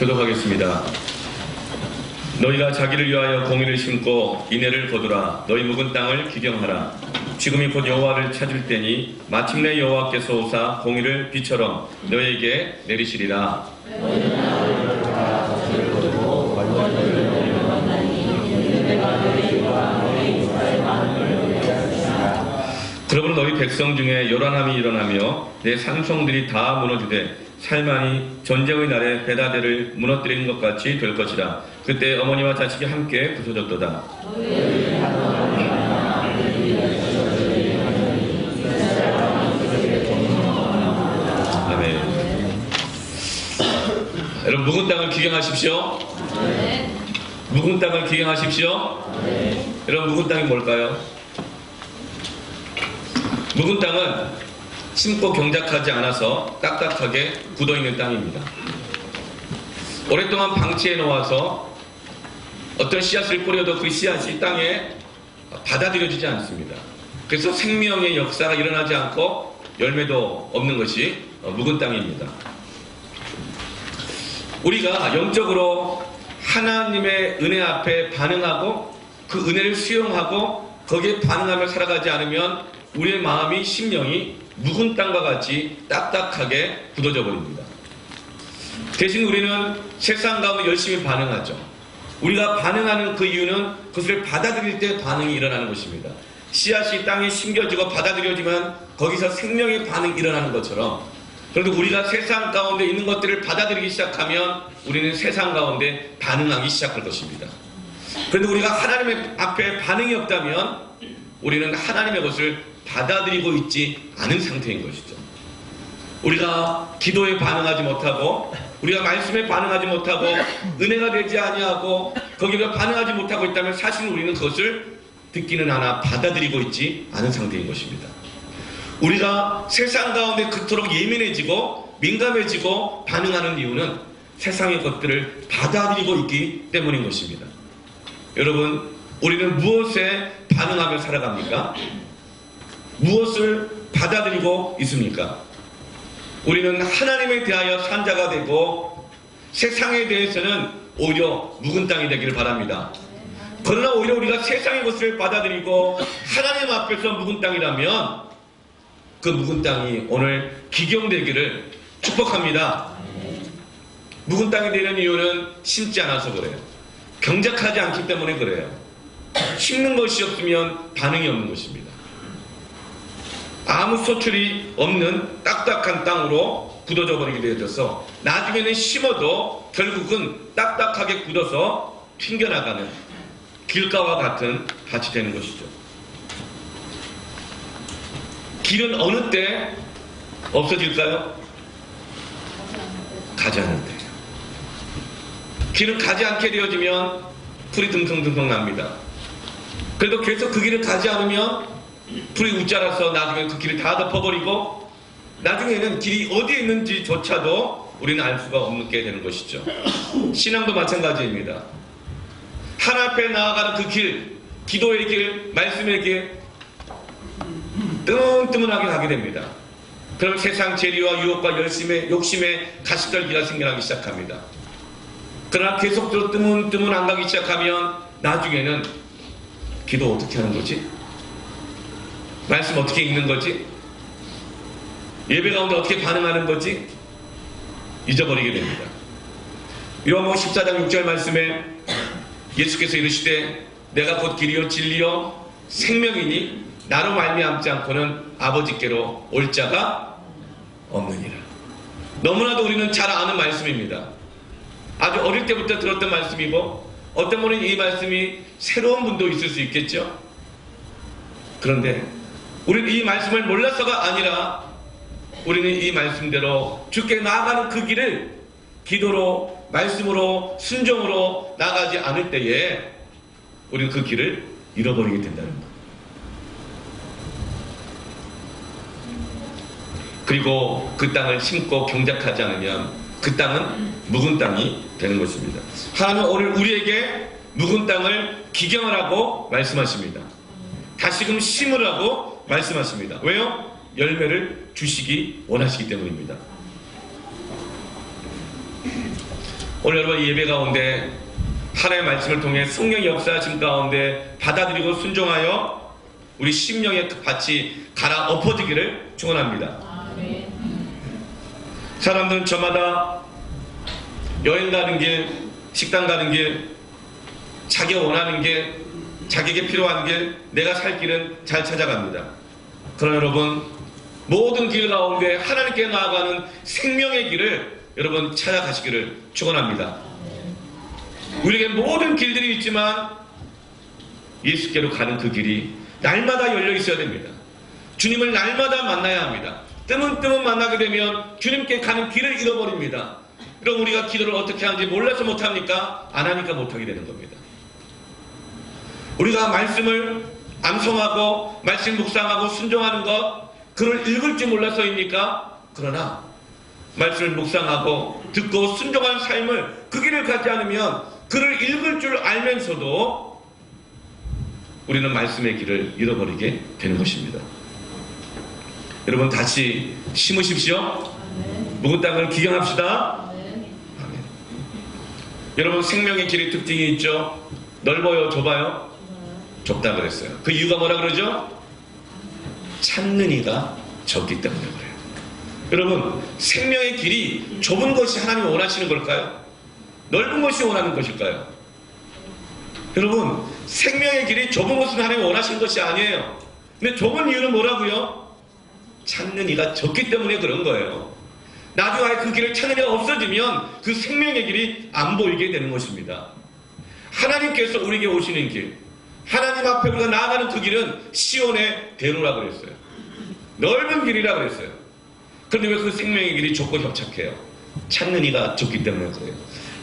교독하겠습니다. 너희가 자기를 위하여 공의를 심고 인애를 거두라. 너희 묵은 땅을 기경하라. 지금이 곧 여호와를 찾을 때니 마침내 여호와께서 오사 공의를 비처럼 너희에게 내리시리라. 그러므로 너희 백성 중에 요란함이 일어나며 내 산성들이 다 무너지되 살만이 전쟁의 날에 베다데를 무너뜨리는 것 같이 될 것이라. 그때 어머니와 자식이 함께 부서졌도다. 아멘. 여러분, 묵은 땅을 기경하십시오. 묵은 땅을 기경하십시오. 여러분, 묵은 땅이 뭘까요? 묵은 땅은 심고 경작하지 않아서 딱딱하게 굳어있는 땅입니다. 오랫동안 방치해 놓아서 어떤 씨앗을 뿌려도 그 씨앗이 땅에 받아들여지지 않습니다. 그래서 생명의 역사가 일어나지 않고 열매도 없는 것이 묵은 땅입니다. 우리가 영적으로 하나님의 은혜 앞에 반응하고 그 은혜를 수용하고 거기에 반응하며 살아가지 않으면 우리의 마음이 심령이 묵은 땅과 같이 딱딱하게 굳어져 버립니다. 대신 우리는 세상 가운데 열심히 반응하죠. 우리가 반응하는 그 이유는 그것을 받아들일 때 반응이 일어나는 것입니다. 씨앗이 땅에 심겨지고 받아들여지면 거기서 생명의 반응이 일어나는 것처럼, 그런데 우리가 세상 가운데 있는 것들을 받아들이기 시작하면 우리는 세상 가운데 반응하기 시작할 것입니다. 그런데 우리가 하나님의 앞에 반응이 없다면 우리는 하나님의 것을 받아들이고 있지 않은 상태인 것이죠. 우리가 기도에 반응하지 못하고 우리가 말씀에 반응하지 못하고 은혜가 되지 아니하고 거기에 반응하지 못하고 있다면 사실 우리는 그것을 듣기는 하나 받아들이고 있지 않은 상태인 것입니다. 우리가 세상 가운데 그토록 예민해지고 민감해지고 반응하는 이유는 세상의 것들을 받아들이고 있기 때문인 것입니다. 여러분, 우리는 무엇에 반응하며 살아갑니까? 무엇을 받아들이고 있습니까? 우리는 하나님에 대하여 산자가 되고 세상에 대해서는 오히려 묵은 땅이 되기를 바랍니다. 그러나 오히려 우리가 세상의 것을 받아들이고 하나님 앞에서 묵은 땅이라면 그 묵은 땅이 오늘 기경되기를 축복합니다. 묵은 땅이 되는 이유는 심지 않아서 그래요. 경작하지 않기 때문에 그래요. 심는 것이 없으면 반응이 없는 것입니다. 아무 소출이 없는 딱딱한 땅으로 굳어져 버리게 되어져서 나중에는 심어도 결국은 딱딱하게 굳어서 튕겨나가는 길가와 같은 밭이 되는 것이죠. 길은 어느 때 없어질까요? 가지 않을 때. 길은 가지 않게 되어지면 풀이 듬성듬성 납니다. 그래도 계속 그 길을 가지 않으면 풀이 웃자라서 나중에 그 길을 다 덮어버리고 나중에는 길이 어디에 있는지조차도 우리는 알 수가 없게 되는 것이죠. 신앙도 마찬가지입니다. 하나님 앞에 나아가는 그 길, 기도의 길, 말씀의 길 뜨문뜨문하게 가게 됩니다. 그럼 세상 재리와 유혹과 욕심에 가시떨기가 생겨나기 시작합니다. 그러나 계속적으로 뜨문뜨문 안 가기 시작하면 나중에는 기도 어떻게 하는 거지? 말씀 어떻게 읽는 거지? 예배 가운데 어떻게 반응하는 거지? 잊어버리게 됩니다. 요한복음 14장 6절 말씀에 예수께서 이르시되 내가 곧 길이요 진리요 생명이니 나로 말미암지 않고는 아버지께로 올 자가 없느니라. 너무나도 우리는 잘 아는 말씀입니다. 아주 어릴 때부터 들었던 말씀이고 어떤 분은 이 말씀이 새로운 분도 있을 수 있겠죠. 그런데 우리는 이 말씀을 몰라서가 아니라 우리는 이 말씀대로 주께 나아가는 그 길을 기도로 말씀으로 순종으로 나가지 않을 때에 우리는 그 길을 잃어버리게 된다는 것. 그리고 그 땅을 심고 경작하지 않으면 그 땅은 묵은 땅이 되는 것입니다. 하나님은 오늘 우리에게 묵은 땅을 기경하라고 말씀하십니다. 다시금 심으라고 말씀하십니다. 왜요? 열매를 주시기 원하시기 때문입니다. 오늘 여러분 예배 가운데 하나님의 말씀을 통해 성령의 역사하심 가운데 받아들이고 순종하여 우리 심령의 밭이 갈아 엎어지기를 축원합니다. 사람들은 저마다 여행 가는 길, 식당 가는 길, 자기가 원하는 길, 자기에게 필요한 길, 내가 살 길은 잘 찾아갑니다. 그러나 여러분, 모든 길 가운데 하나님께 나아가는 생명의 길을 여러분 찾아가시기를 축원합니다. 우리에게 모든 길들이 있지만 예수께로 가는 그 길이 날마다 열려 있어야 됩니다. 주님을 날마다 만나야 합니다. 뜨문뜨문 만나게 되면 주님께 가는 길을 잃어버립니다. 그럼 우리가 기도를 어떻게 하는지 몰라서 못합니까? 안 하니까 못하게 되는 겁니다. 우리가 말씀을 암송하고 말씀 묵상하고 순종하는 것, 그걸 읽을 줄 몰라서입니까? 그러나 말씀을 묵상하고 듣고 순종한 삶을 그 길을 가지 않으면 그를 읽을 줄 알면서도 우리는 말씀의 길을 잃어버리게 되는 것입니다. 여러분 다시 심으십시오. 묵은 땅을 기경합시다. 아멘. 여러분 생명의 길의 특징이 있죠. 넓어요, 좁아요? 좁다 그랬어요. 그 이유가 뭐라 그러죠? 찾는 이가 적기 때문에 그래요. 여러분 생명의 길이 좁은 것이 하나님이 원하시는 걸까요? 넓은 것이 원하는 것일까요? 여러분 생명의 길이 좁은 것은 하나님이 원하시는 것이 아니에요. 근데 좁은 이유는 뭐라고요? 찾는 이가 적기 때문에 그런 거예요. 나중에 그 길을 찾는 이가 없어지면 그 생명의 길이 안 보이게 되는 것입니다. 하나님께서 우리에게 오시는 길, 하나님 앞에 우리가 나아가는 그 길은 시온의 대로라 그랬어요. 넓은 길이라 그랬어요. 그런데 왜 그 생명의 길이 좁고 협착해요? 찾는 이가 적기 때문에 그래요.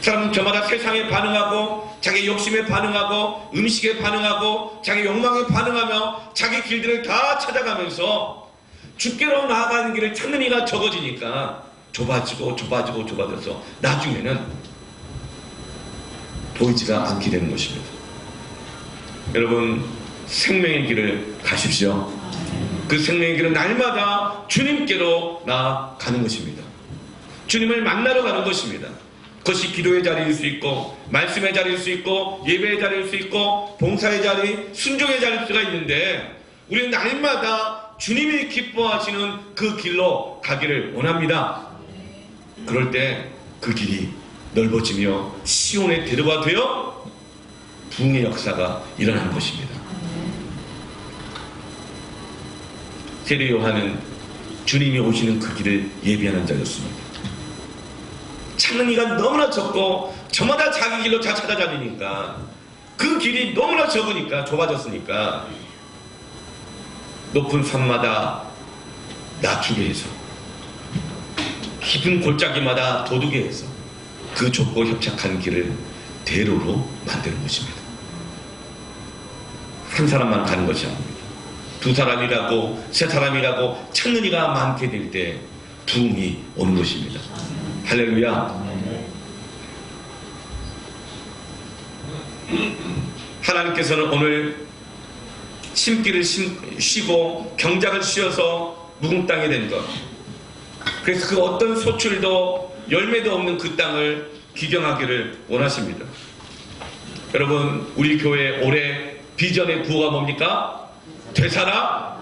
사람은 저마다 세상에 반응하고 자기 욕심에 반응하고 음식에 반응하고 자기 욕망에 반응하며 자기 길들을 다 찾아가면서 주께로 나아가는 길을 찾는 이가 적어지니까 좁아져서 나중에는 보이지가 않게 되는 것입니다. 여러분 생명의 길을 가십시오. 그 생명의 길은 날마다 주님께로 나아가는 것입니다. 주님을 만나러 가는 것입니다. 그것이 기도의 자리일 수 있고 말씀의 자리일 수 있고 예배의 자리일 수 있고 봉사의 자리, 순종의 자리일 수가 있는데 우리는 날마다 주님이 기뻐하시는 그 길로 가기를 원합니다. 그럴 때 그 길이 넓어지며 시온의 대로가 되어 부흥의 역사가 일어나는 것입니다. 세례 요한은 주님이 오시는 그 길을 예비하는 자였습니다. 찾는 이가 너무나 적고 저마다 자기 길로 다 찾아다니니까 그 길이 너무나 적으니까 좁아졌으니까 높은 산마다 낮추게 해서 깊은 골짜기마다 도두게 해서 그 좁고 협착한 길을 대로로 만드는 것입니다. 한 사람만 가는 것이 아닙니다. 두 사람이라고 세 사람이라고 찾는 이가 많게 될 때 부흥이 오는 것입니다. 할렐루야. 하나님께서는 오늘 심기를 쉬고 경작을 쉬어서 묵은 땅이 된 것, 그래서 그 어떤 소출도 열매도 없는 그 땅을 기경하기를 원하십니다. 여러분 우리 교회 올해 비전의 구호가 뭡니까? 되살아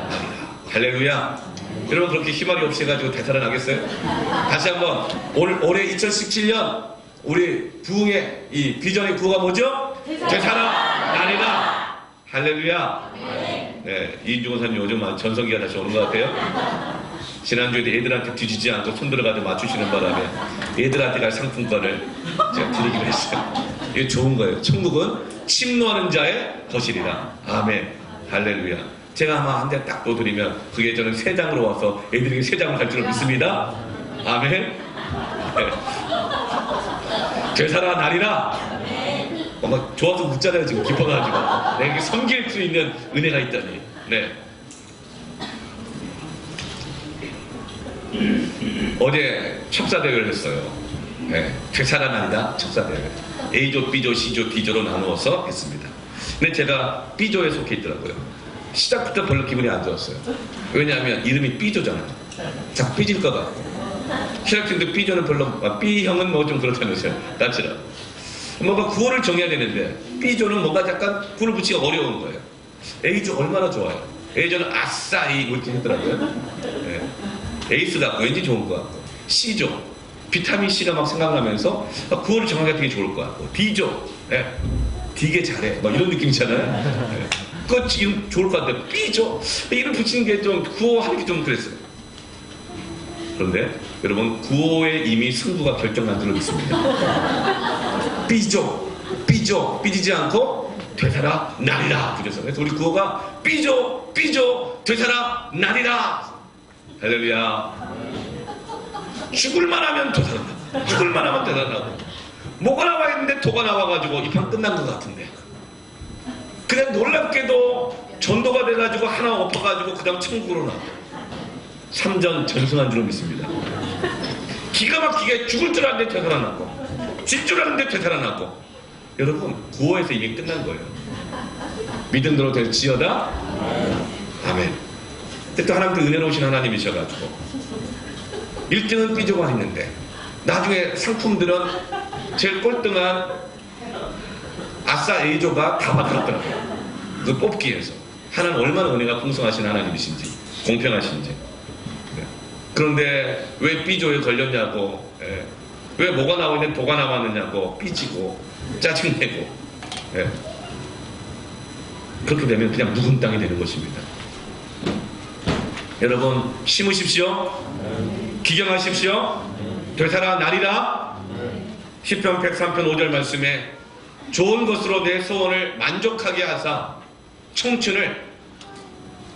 나리라. 할렐루야. 여러분 그렇게 희망이 없이 해가지고 되살아나겠어요? 다시 한번 올해 2017년 우리 부흥의 이 비전의 구호가 뭐죠? 되살아 나리라. 할렐루야. 네, 이인중 원사님 요즘 전성기가 다시 오는 것 같아요. 지난주에도 애들한테 뒤지지 않고 손 들어가지고 맞추시는 바람에 애들한테 갈 상품권을 제가 드리기로 했어요. 이게 좋은 거예요. 천국은 침노하는 자의 거실이라. 아멘. 할렐루야. 제가 아마 한 대 딱 또 드리면 그게 저는 3장으로 와서 애들에게 3장을 갈 줄을 믿습니다. 아멘. 네. 되살아 나리라. 뭔가 좋아서 묻잖아요. 지금 기뻐가지고 내게 섬길 수 있는 은혜가 있다니. 네. 어제 첩사대회를 했어요. 네. 되살아난다 첩사대회. A조, B조, C조, D조로 나누어서 했습니다. 근데 제가 B조에 속해 있더라고요. 시작부터 별로 기분이 안 좋았어요. 왜냐하면 이름이 B조잖아요. 자꾸 삐질 것 같고 신학생도 B조는 별로, B형은 뭐 좀 그렇다면서요. 나처럼. 뭔가 구호를 정해야 되는데, B조는 뭔가 약간 구호를 붙이기가 어려운 거예요. A조 얼마나 좋아요. A조는 아싸이, 뭐 이렇게 하더라고요. 네. 에이스 같고, 왠지 좋은 것 같고. C조, 비타민C가 막 생각나면서 구호를 정하기가 되게 좋을 것 같고. D조, 네. 되게 잘해. 막 이런 느낌이잖아요. 네. 그거 지금 좋을 것 같아요. B조, 이름 붙이는 게 좀, 구호하는 게 좀 그랬어요. 그런데 여러분 구호에 이미 승부가 결정난 줄로 있습니다. B조, B조, 삐지지 않고 되살아 나리라. 그래서 우리 구호가 B조, B조, 되살아 나리라. 할렐루야. 죽을만 하면 되살아나고, 죽을만 하면 되살아나고. 뭐가 나와 있는데 도가 나와가지고 이 판 끝난 것 같은데. 그냥 놀랍게도 전도가 돼가지고 하나 엎어가지고 그 다음 천국으로 나와. 3전 전승한 줄로 믿습니다. 기가 막히게 죽을 줄 알았는데 되살아났고, 질 줄 알았는데 되살아났고. 여러분 구호에서 이게 끝난 거예요. 믿음대로 될지어다. 아멘. 또 하나님 그 은혜로우신 하나님이셔가지고 1등은 B조가 했는데 나중에 상품들은 제일 꼴등한 아싸 A조가 다 받았더라고요. 그 뽑기에서. 하나님 얼마나 은혜가 풍성하신 하나님이신지, 공평하신지. 그런데 왜 B조에 걸렸냐고, 왜 뭐가 나오는데 도가 나왔느냐고 삐지고 짜증내고, 그렇게 되면 그냥 묵은 땅이 되는 것입니다. 여러분 심으십시오. 기경하십시오. 되살아 나리라. 시편 103편 5절 말씀에 좋은 것으로 내 소원을 만족하게 하사 청춘을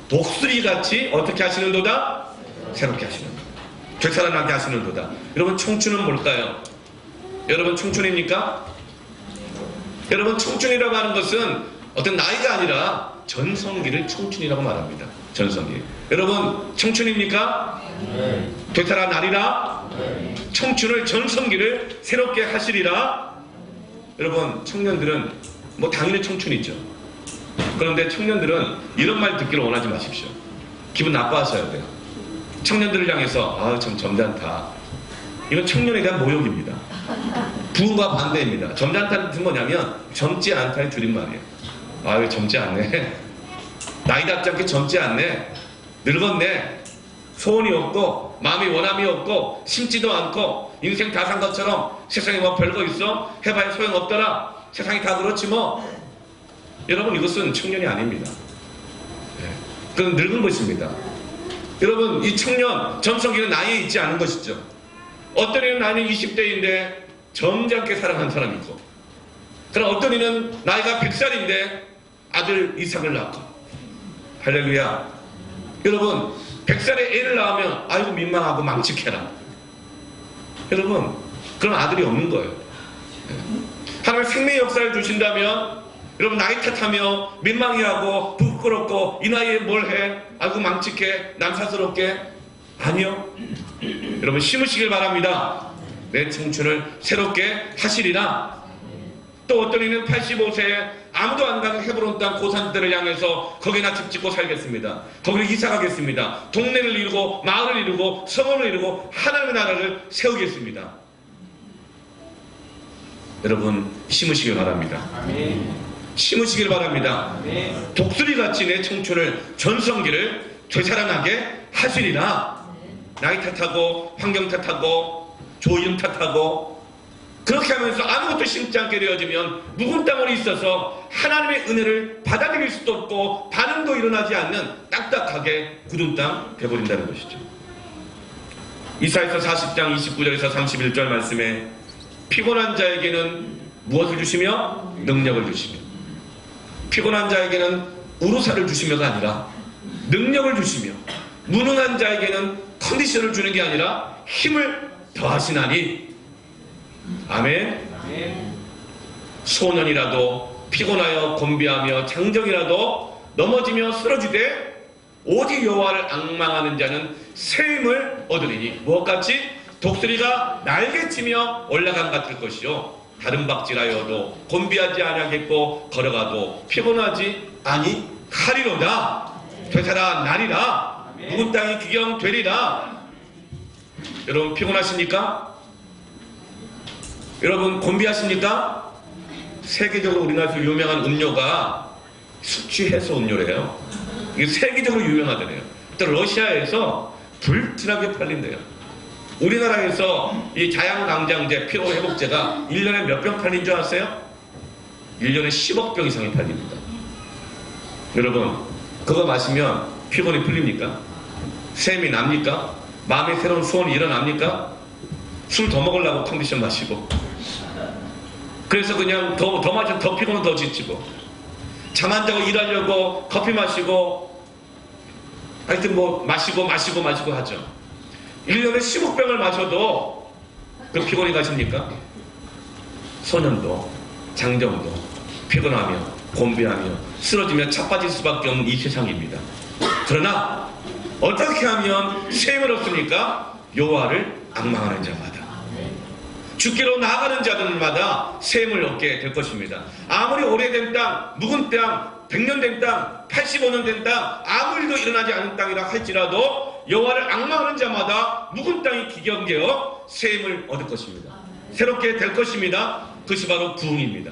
독수리같이 어떻게 하시는도다? 새롭게 하시는 것. 되살아나게 하시는 도다. 여러분 청춘은 뭘까요? 여러분 청춘입니까? 여러분 청춘이라고 하는 것은 어떤 나이가 아니라 전성기를 청춘이라고 말합니다. 전성기. 여러분 청춘입니까? 네. 되살아나리라. 네. 청춘을 전성기를 새롭게 하시리라. 여러분 청년들은 뭐 당연히 청춘이죠. 그런데 청년들은 이런 말 듣기를 원하지 마십시오. 기분 나빠하셔야 돼요. 청년들을 향해서 아 참 점잖다. 이건 청년에 대한 모욕입니다. 부가 반대입니다. 점잖다는 뜻은 뭐냐면 젊지 않다의 줄임말이에요. 아유 젊지 않네. 나이답지 않게 젊지 않네. 늙었네. 소원이 없고 마음이 원함이 없고 심지도 않고 인생 다 산 것처럼 세상에 뭐 별거 있어? 해봐야 소용없더라. 세상이 다 그렇지 뭐. 여러분 이것은 청년이 아닙니다. 그건 늙은 것입니다. 여러분 이 청년 전성기는 나이에 있지 않은 것이죠. 어떤 이는 나이는 20대인데 점잖게 사랑한 사람이 있고, 그럼 어떤 이는 나이가 100살인데 아들 이삭을 낳고. 할렐루야. 여러분 100살에 애를 낳으면 아이고 민망하고 망측해라. 여러분 그런 아들이 없는 거예요. 하나님 생명의 역사를 주신다면 여러분 나이 탓하며 민망해하고 부끄럽고 이 나이에 뭘 해? 아이고 망측해 남사스럽게. 아니요. 여러분 심으시길 바랍니다. 내 청춘을 새롭게 하시리라. 또 어떤 이는 85세에 아무도 안 가는 헤브론 땅 고산들을 향해서 거기나 집 짓고 살겠습니다. 거기를 이사가겠습니다. 동네를 이루고 마을을 이루고 성읍을 이루고 하나님의 나라를 세우겠습니다. 여러분 심으시길 바랍니다. 심으시길 바랍니다. 독수리같이 내 청춘을 전성기를 되살아나게 하시리라. 나이 탓하고 환경 탓하고 조이름 탓하고 그렇게 하면서 아무것도 심지 않게 되어지면 묵은 땅으로 있어서 하나님의 은혜를 받아들일 수도 없고 반응도 일어나지 않는 딱딱하게 굳은 땅 되어버린다는 것이죠. 이사야서 40장 29절에서 31절 말씀에 피곤한 자에게는 무엇을 주시며 능력을 주시며, 피곤한 자에게는 우루사를 주시며가 아니라 능력을 주시며, 무능한 자에게는 컨디션을 주는 게 아니라 힘을 더하시나니. 아멘. 소년이라도 피곤하여 곤비하며 장정이라도 넘어지며 쓰러지되 오직 여호와를 앙망하는 자는 새 힘을 얻으리니 무엇같이 독수리가 날개치며 올라간 같을 것이요 다른 박질하여도 곤비하지 아니하겠고 걸어가도 피곤하지 아니하리로다. 되살아 나리라. 묵은 땅이 기경되리라. 여러분 피곤하십니까? 여러분 곤비하십니까? 세계적으로 우리나라에서 유명한 음료가 숙취 해소 음료래요. 이게 세계적으로 유명하더래요. 또 러시아에서 불티나게 팔린대요. 우리나라에서 이 자양강장제, 피로회복제가 1년에 몇 병 팔린 줄 아세요? 1년에 10억 병 이상이 팔립니다. 여러분 그거 마시면 피곤이 풀립니까? 샘이 납니까? 마음에 새로운 소원이 일어납니까? 술 더 먹으려고 컨디션 마시고, 그래서 그냥 더 마시면 더 피곤은 더 지치고, 잠 안 자고 일하려고 커피 마시고, 하여튼 뭐 마시고 하죠. 1년에 10억 병을 마셔도 그 피곤이 가십니까? 소년도 장정도 피곤하며 곤비하며 쓰러지며 자빠질 수밖에 없는 이 세상입니다. 그러나 어떻게 하면 셈을 얻습니까? 여호와를 앙망하는 자마다, 주께로 나아가는 자들마다 셈을 얻게 될 것입니다. 아무리 오래된 땅, 묵은 땅, 100년 된 땅, 85년 된 땅, 아무 일도 일어나지 않은 땅이라 할지라도 여호와를 앙망하는 자마다 묵은 땅이 기경되어 셈을 얻을 것입니다. 새롭게 될 것입니다. 그것이 바로 부흥입니다.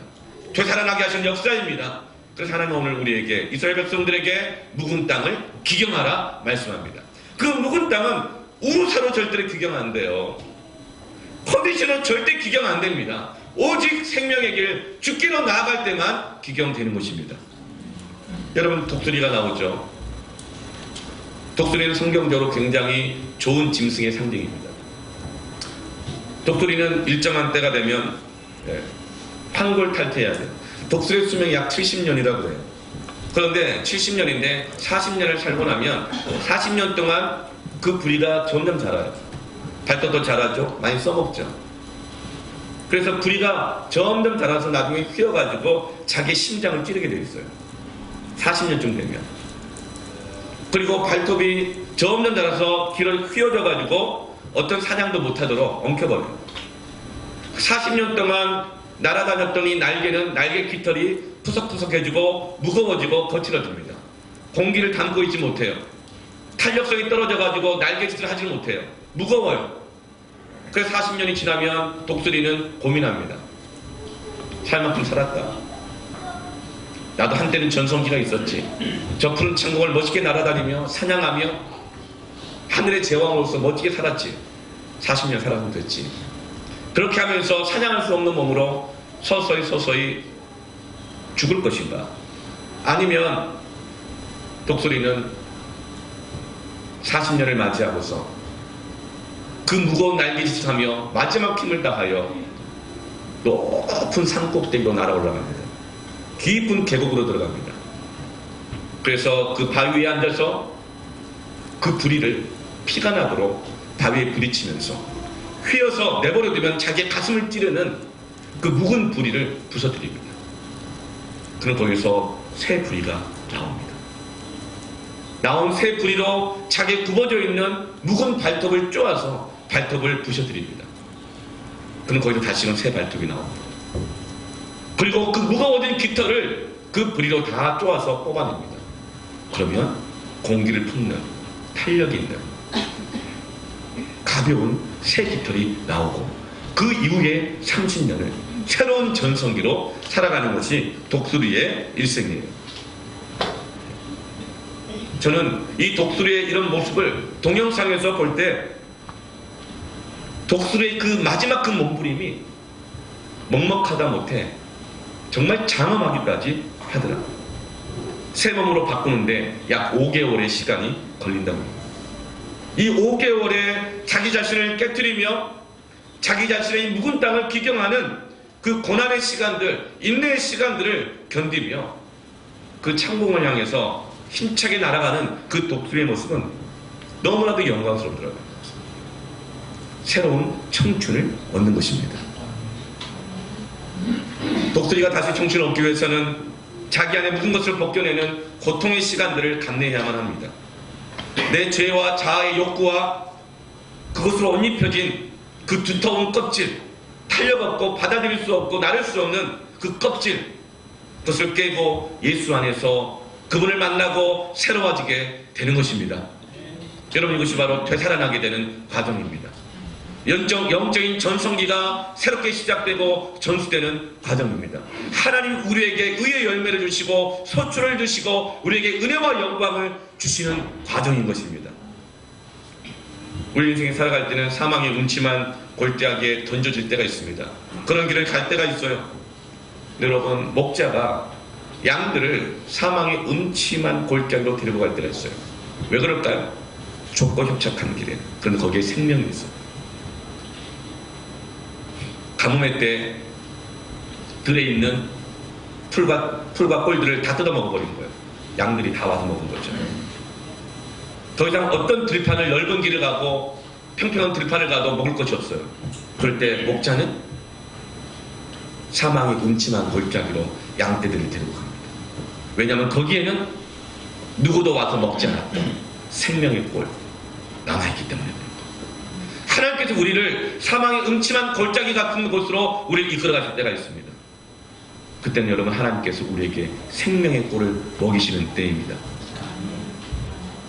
되살아나게 하신 역사입니다. 그래서 하나님은 오늘 우리에게, 이스라엘 백성들에게 묵은 땅을 기경하라 말씀합니다. 그 묵은 땅은 우루사로 절대로 기경 안 돼요. 컨디션은 절대 기경 안 됩니다. 오직 생명의 길, 주께로 나아갈 때만 기경되는 것입니다. 여러분 독수리가 나오죠. 독수리는 성경적으로 굉장히 좋은 짐승의 상징입니다. 독수리는 일정한 때가 되면 환골탈퇴해야 돼요. 독수리의 수명이 약 70년이라고 해요. 그런데 70년인데 40년을 살고 나면 40년 동안 그 부리가 점점 자라요. 발톱도 자라죠. 많이 써먹죠. 그래서 부리가 점점 자라서 나중에 휘어가지고 자기 심장을 찌르게 되어 있어요. 40년쯤 되면. 그리고 발톱이 점점 자라서 길어 휘어져가지고 어떤 사냥도 못하도록 엉켜버려요. 40년 동안 날아다녔더니 날개는, 날개 깃털이 푸석푸석해지고 무거워지고 거칠어집니다. 공기를 담고 있지 못해요. 탄력성이 떨어져가지고 날개짓을 하지 못해요. 무거워요. 그래서 40년이 지나면 독수리는 고민합니다. 살 만큼 살았다. 나도 한때는 전성기가 있었지. 저 푸른 천공을 멋있게 날아다니며 사냥하며 하늘의 제왕으로서 멋지게 살았지. 40년 살아서 됐지. 그렇게 하면서 사냥할 수 없는 몸으로 서서히 죽을 것인가? 아니면 독수리는 40년을 맞이하고서 그 무거운 날개짓을 하며 마지막 힘을 다하여 높은 산 꼭대기로 날아올라갑니다. 깊은 계곡으로 들어갑니다. 그래서 그 바위 위에 앉아서 그 부리를 피가 나도록 바위에 부딪히면서 휘어서 내버려두면 자기의 가슴을 찌르는 그 묵은 부리를 부서뜨립니다. 그럼 거기서 새 부리가 나옵니다. 나온 새 부리로 자기 굽어져 있는 묵은 발톱을 쪼아서 발톱을 부셔뜨립니다. 그럼 거기서 다시금 새 발톱이 나옵니다. 그리고 그 무거워진 깃털을 그 부리로 다 쪼아서 뽑아냅니다. 그러면 공기를 품는 탄력이 있는 가벼운 새 깃털이 나오고, 그 이후에 30년을 새로운 전성기로 살아가는 것이 독수리의 일생이에요. 저는 이 독수리의 이런 모습을 동영상에서 볼 때 독수리의 그 마지막 그 몸부림이 먹먹하다 못해 정말 장엄하기까지 하더라고요. 새 몸으로 바꾸는데 약 5개월의 시간이 걸린다고 합니다. 이 5개월에 자기 자신을 깨트리며 자기 자신의 묵은 땅을 기경하는 그 고난의 시간들, 인내의 시간들을 견디며 그 창공을 향해서 힘차게 날아가는 그 독수리의 모습은 너무나도 영광스럽더라고요. 새로운 청춘을 얻는 것입니다. 독수리가 다시 청춘을 얻기 위해서는 자기 안에 묵은 것을 벗겨내는 고통의 시간들을 감내해야만 합니다. 내 죄와 자아의 욕구와 그것으로 옷 입혀진 그 두터운 껍질, 탄력 없고 받아들일 수 없고 나를 수 없는 그 껍질, 그것을 깨고 예수 안에서 그분을 만나고 새로워지게 되는 것입니다. 여러분, 이것이 바로 되살아나게 되는 과정입니다. 영적인 전성기가 새롭게 시작되고 전수되는 과정입니다. 하나님 우리에게 의의 열매를 주시고 소출을 주시고 우리에게 은혜와 영광을 주시는 과정인 것입니다. 우리 인생에 살아갈 때는 사망의 음침한 골짜기에 던져질 때가 있습니다. 그런 길을 갈 때가 있어요. 여러분, 목자가 양들을 사망의 음침한 골짜기로 데리고 갈 때가 있어요. 왜 그럴까요? 좁고 협착한 길에. 그런데 거기에 생명이 있어요. 가뭄의 때 들에 있는 풀과 꼴들을 다 뜯어먹어버린 거예요. 양들이 다 와서 먹은 거죠. 더 이상 어떤 들판을 넓은 길을 가고 평평한 들판을 가도 먹을 것이 없어요. 그럴 때 목자는 사망의 음침한 골짜기로 양떼들을 데리고 갑니다. 왜냐하면 거기에는 누구도 와서 먹지 않았던 생명의 꼴 남아있기 때문에 하나님께서 우리를 사망의 음침한 골짜기 같은 곳으로 우리를 이끌어 가실 때가 있습니다. 그때는 여러분, 하나님께서 우리에게 생명의 꼴을 먹이시는 때입니다.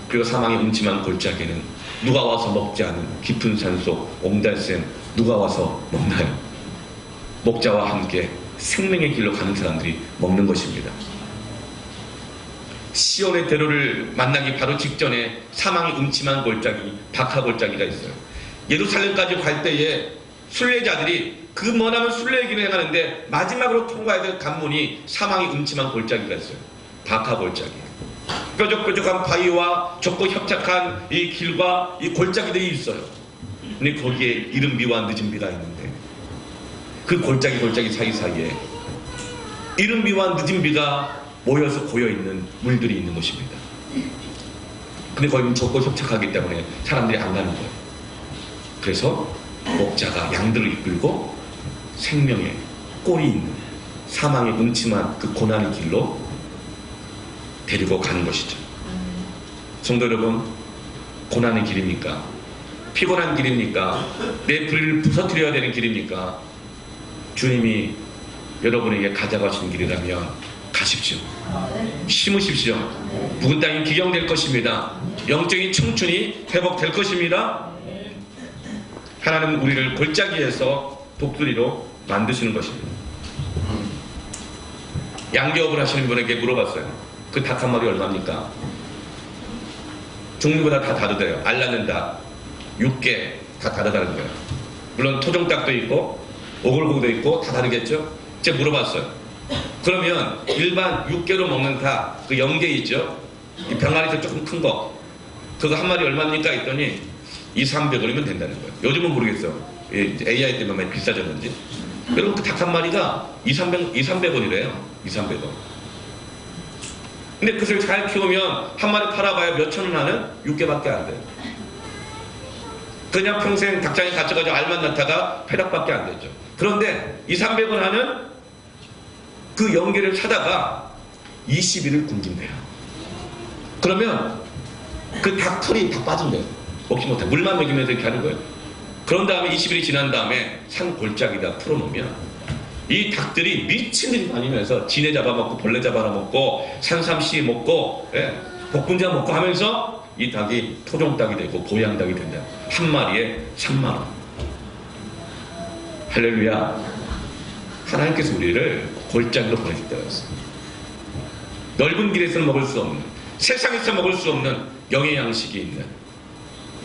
그리고 사망의 음침한 골짜기는 누가 와서 먹지 않은 깊은 산속 옹달샘 누가 와서 먹나요? 목자와 함께 생명의 길로 가는 사람들이 먹는 것입니다. 시온의 대로를 만나기 바로 직전에 사망의 음침한 골짜기, 박하 골짜기가 있어요. 예루살렘까지 갈 때에 순례자들이 그 머나먼 순례의 길을 행하는데 마지막으로 통과해야 될 관문이 사망의 음침한 골짜기가 있어요. 박하 골짜기. 뾰족뾰족한 바위와 좁고 협착한 이 길과 이 골짜기들이 있어요. 근데 거기에 이른 비와 늦은 비가 있는데 그 골짜기 사이사이에 이른 비와 늦은 비가 모여서 고여있는 물들이 있는 것입니다. 근데 거기는 좁고 협착하기 때문에 사람들이 안 가는 거예요. 그래서 목자가 양들을 이끌고 생명의 꼴이 있는 사망의 음침한 그 고난의 길로 데리고 가는 것이죠. 성도 여러분, 고난의 길입니까? 피곤한 길입니까? 내 불의를 부서뜨려야 되는 길입니까? 주님이 여러분에게 가져가시는 길이라면 가십시오. 심으십시오. 묵은 땅이 기경될 것입니다. 영적인 청춘이 회복될 것입니다. 하나님은 우리를 골짜기에서 독수리로 만드시는 것입니다. 양기업을 하시는 분에게 물어봤어요. 그 닭 한 마리 얼마입니까? 종류보다 다 다르대요. 알 낳는 닭, 육개 다 다르다는 거예요. 물론 토종닭도 있고 오골고기도 있고 다 다르겠죠? 제가 물어봤어요. 그러면 일반 육개로 먹는 닭, 그 영개 있죠? 이 병아리에서 조금 큰 거, 그거 한 마리 얼마입니까? 했더니 200~300원이면 된다는 거예요. 요즘은 모르겠어요. AI 때문에 많이 비싸졌는지. 여러분, 그 닭 한 마리가 200~300원이래요. 200~300원. 근데 그것을 잘 키우면 한 마리 팔아봐야 몇천 원 하는 육개밖에 안 돼요. 그냥 평생 닭장에 갇혀가지고 알만 낳다가 폐락밖에 안 되죠. 그런데 200~300원 하는 그 영계를 사다가 20일을 굶긴대요. 그러면 그 닭털이 다 빠진대요. 먹지 못해. 물만 먹이면서 이렇게 하는 거예요. 그런 다음에 20일이 지난 다음에 산 골짜기다 풀어놓으면 이 닭들이 미친 듯이 다니면서 지네 잡아먹고 벌레 잡아먹고 산삼씨 먹고 복분자 먹고 하면서 이 닭이 토종닭이 되고 보양닭이 된다. 한 마리에 3만원. 할렐루야. 하나님께서 우리를 골짜기로 보내실 때가 있어요. 넓은 길에서는 먹을 수 없는, 세상에서 먹을 수 없는 영의 양식이 있는,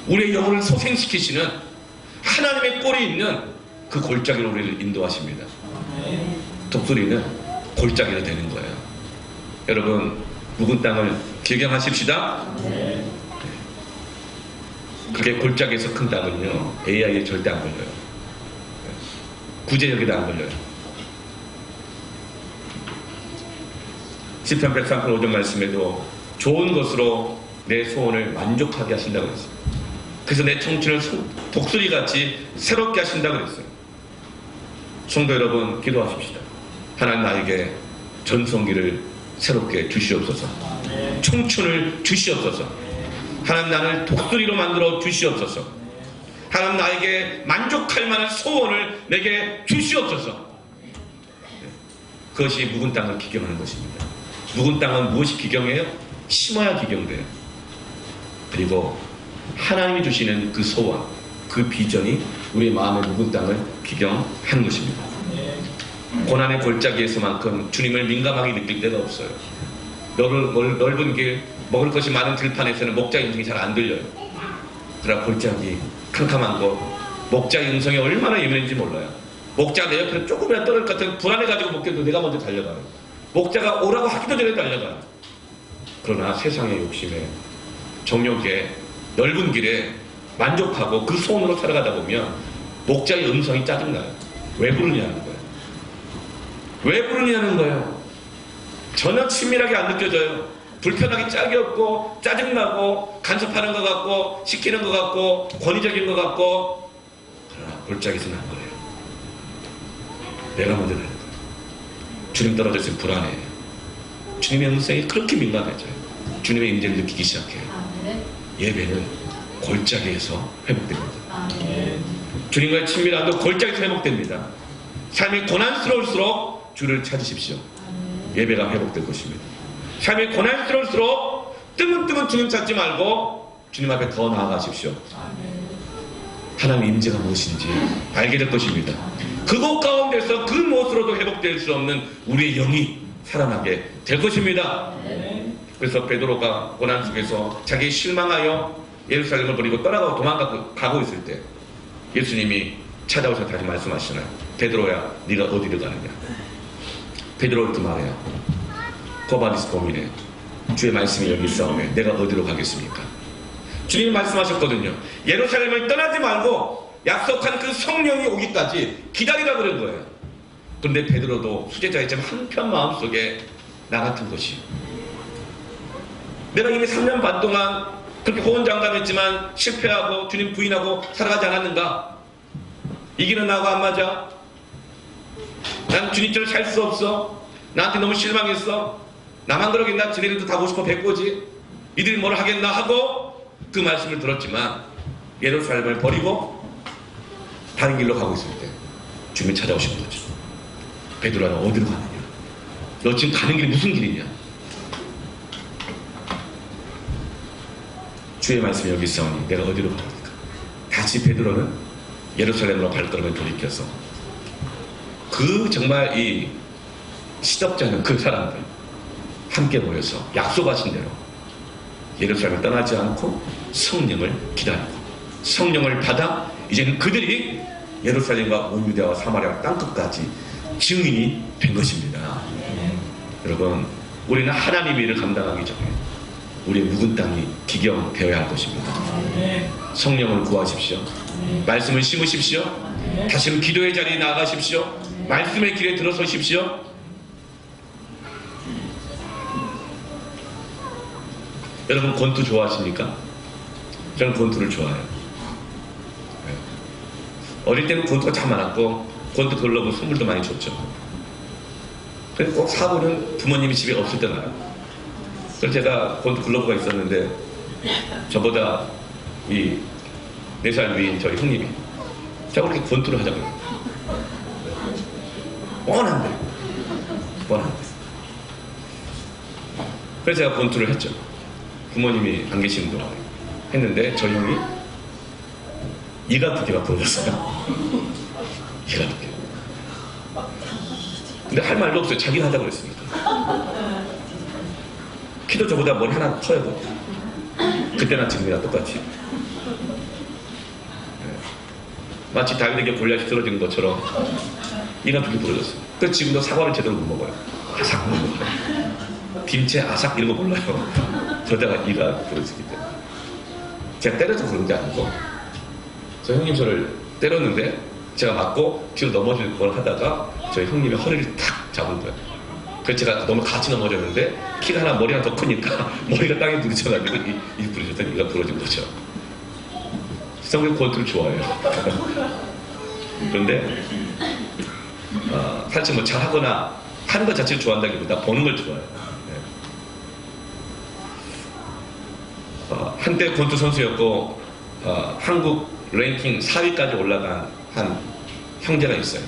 우리의 영혼을 소생시키시는 하나님의 꼴이 있는 그 골짜기로 우리를 인도하십니다. 독수리는 골짜기가 되는 거예요. 여러분, 묵은 땅을 기경하십시다. 그게 골짜기에서 큰 땅은요, AI에 절대 안 걸려요. 구제역에도 안 걸려요. 시편 103편 5절 말씀에도 좋은 것으로 내 소원을 만족하게 하신다고 그랬어요. 그래서 내 청춘을 독수리같이 새롭게 하신다고 그랬어요. 성도 여러분, 기도하십시다. 하나님 나에게 전성기를 새롭게 주시옵소서. 청춘을 주시옵소서. 하나님 나를 독수리로 만들어 주시옵소서. 하나님 나에게 만족할 만한 소원을 내게 주시옵소서. 그것이 묵은 땅을 기경하는 것입니다. 묵은 땅은 무엇이 기경해요? 심어야 기경돼요. 그리고 하나님이 주시는 그 소원, 그 비전이 우리 마음의 묵은 땅을 기경하는 것입니다. 고난의 골짜기에서만큼 주님을 민감하게 느낄 때가 없어요. 넓은 길, 먹을 것이 많은 들판에서는 목자의 음성이 잘 안 들려요. 그러나 골짜기, 캄캄한 곳, 목자의 음성이 얼마나 예민한지 몰라요. 목자가 내 옆에 조금이라도 떨어질 것 같으면 불안해가지고 못 견뎌도 내가 먼저 달려가요. 목자가 오라고 하기도 전에 달려가요. 그러나 세상의 욕심에, 정욕에, 넓은 길에 만족하고 그 소원으로 살아가다 보면 목자의 음성이 짜증나요. 왜 부르냐는 거예요. 왜 부르냐는 거예요. 전혀 친밀하게 안 느껴져요. 불편하기 짝이 없고 짜증나고 간섭하는 것 같고 시키는 것 같고 권위적인 것 같고, 그러나 골짜기에서 난 거예요. 내가 먼저 가는 거예요. 주님 떨어져 있으면 불안해요. 주님의 음성이 그렇게 민감해져요. 주님의 임재를 느끼기 시작해요. 예배는 골짜기에서 회복됩니다. 주님과의 친밀함도 골짜기에서 회복됩니다. 삶이 고난스러울수록 주를 찾으십시오. 예배가 회복될 것입니다. 삶이 고난스러울수록 뜨문뜨문 주님 찾지 말고 주님 앞에 더 나아가십시오. 하나님의 임재가 무엇인지 알게 될 것입니다. 그곳 가운데서 그 무엇으로도 회복될 수 없는 우리의 영이 살아나게 될 것입니다. 그래서 베드로가 고난 속에서 자기 실망하여 예루살렘을 버리고 떠나가고 도망가고 있을 때 예수님이 찾아오셔서 다시 말씀하시나요? 베드로야, 네가 어디를 가느냐? 베드로를 또 말해요. 거바디스 고민해. 주의 말씀이 여기 있사오매 내가 어디로 가겠습니까? 주님이 말씀하셨거든요. 예루살렘을 떠나지 말고 약속한 그 성령이 오기까지 기다리라 그런 거예요. 그런데 베드로도 수제자이지만 한편 마음속에 나 같은 것이, 내가 이미 3년 반 동안 그렇게 호언장담했지만 실패하고 주님 부인하고 살아가지 않았는가? 이 길은 나하고 안 맞아. 난 주님처럼 살 수 없어. 나한테 너무 실망했어. 나만 그러겠나? 쟤네들도 다 50% 100%지. 이들이 뭘 하겠나 하고 그 말씀을 들었지만 예루살렘을 버리고 다른 길로 가고 있을 때 주님이 찾아오신 거죠. 베드로야, 너 어디로 가느냐? 너 지금 가는 길이 무슨 길이냐? 주의 말씀이 여기 있사오니 내가 어디로 가니까? 다시 베드로는 예루살렘으로 발걸음을 돌이켜서 그 정말 이 시덥지 않은 그 사람들 함께 모여서 약속하신 대로 예루살렘을 떠나지 않고 성령을 기다리고 성령을 받아 이제는 그들이 예루살렘과 온 유대와 사마리아 땅끝까지 증인이 된 것입니다. 여러분, 우리는 하나님의 일을 감당하기 전에 우리의 묵은 땅이 기경되어야 할 것입니다. 성령을 구하십시오. 말씀을 심으십시오. 다시금 기도의 자리에 나아가십시오. 말씀의 길에 들어서십시오. 여러분, 권투 좋아하십니까? 저는 권투를 좋아해요. 어릴 때는 권투가 참 많았고 권투 글러브 선물도 많이 줬죠. 그래서 꼭 사고는 부모님이 집에 없을 때 나요. 그래서 제가 권투 글러브가 있었는데 저보다 이 4살 위인 저희 형님이 제가 그렇게 권투를 하자고요. 뻔한데. 그래서 제가 권투를 했죠. 부모님이 안 계시는 동안에 했는데 저희 형이 이가 2개가 부러졌어요. 이가 2개. 근데 할 말도 없어요. 자기가 하자고 그랬으니까. 키도 저보다 머리 하나 커요. 그때나 지금이나 똑같이. 네. 마치 다윗에게 골리앗이 쓰러지는 것처럼 이가 2개 부러졌어요. 그래서 지금도 사과를 제대로 못 먹어요. 아삭 못 먹어요. 김치 아삭 이런 거 몰라요. 그러다가 이가 부러지기 때문에. 제가 때려서 그런 게 아니고 저희 형님 저를 때렸는데 제가 맞고 뒤로 넘어질 걸 하다가 저희 형님의 허리를 탁 잡은 거예요. 그래서 제가 너무 같이 넘어졌는데 키가 하나 머리가 더 크니까 머리가 땅에 부딪혀가지고 이 부러졌더니 이가 부러진 거죠. 성경 권투를 좋아해요. 그런데 사실 뭐 잘하거나 하는 것 자체를 좋아한다기보다 보는 걸 좋아해요. 한때 권투 선수였고 한국 랭킹 4위까지 올라간 한 형제가 있어요.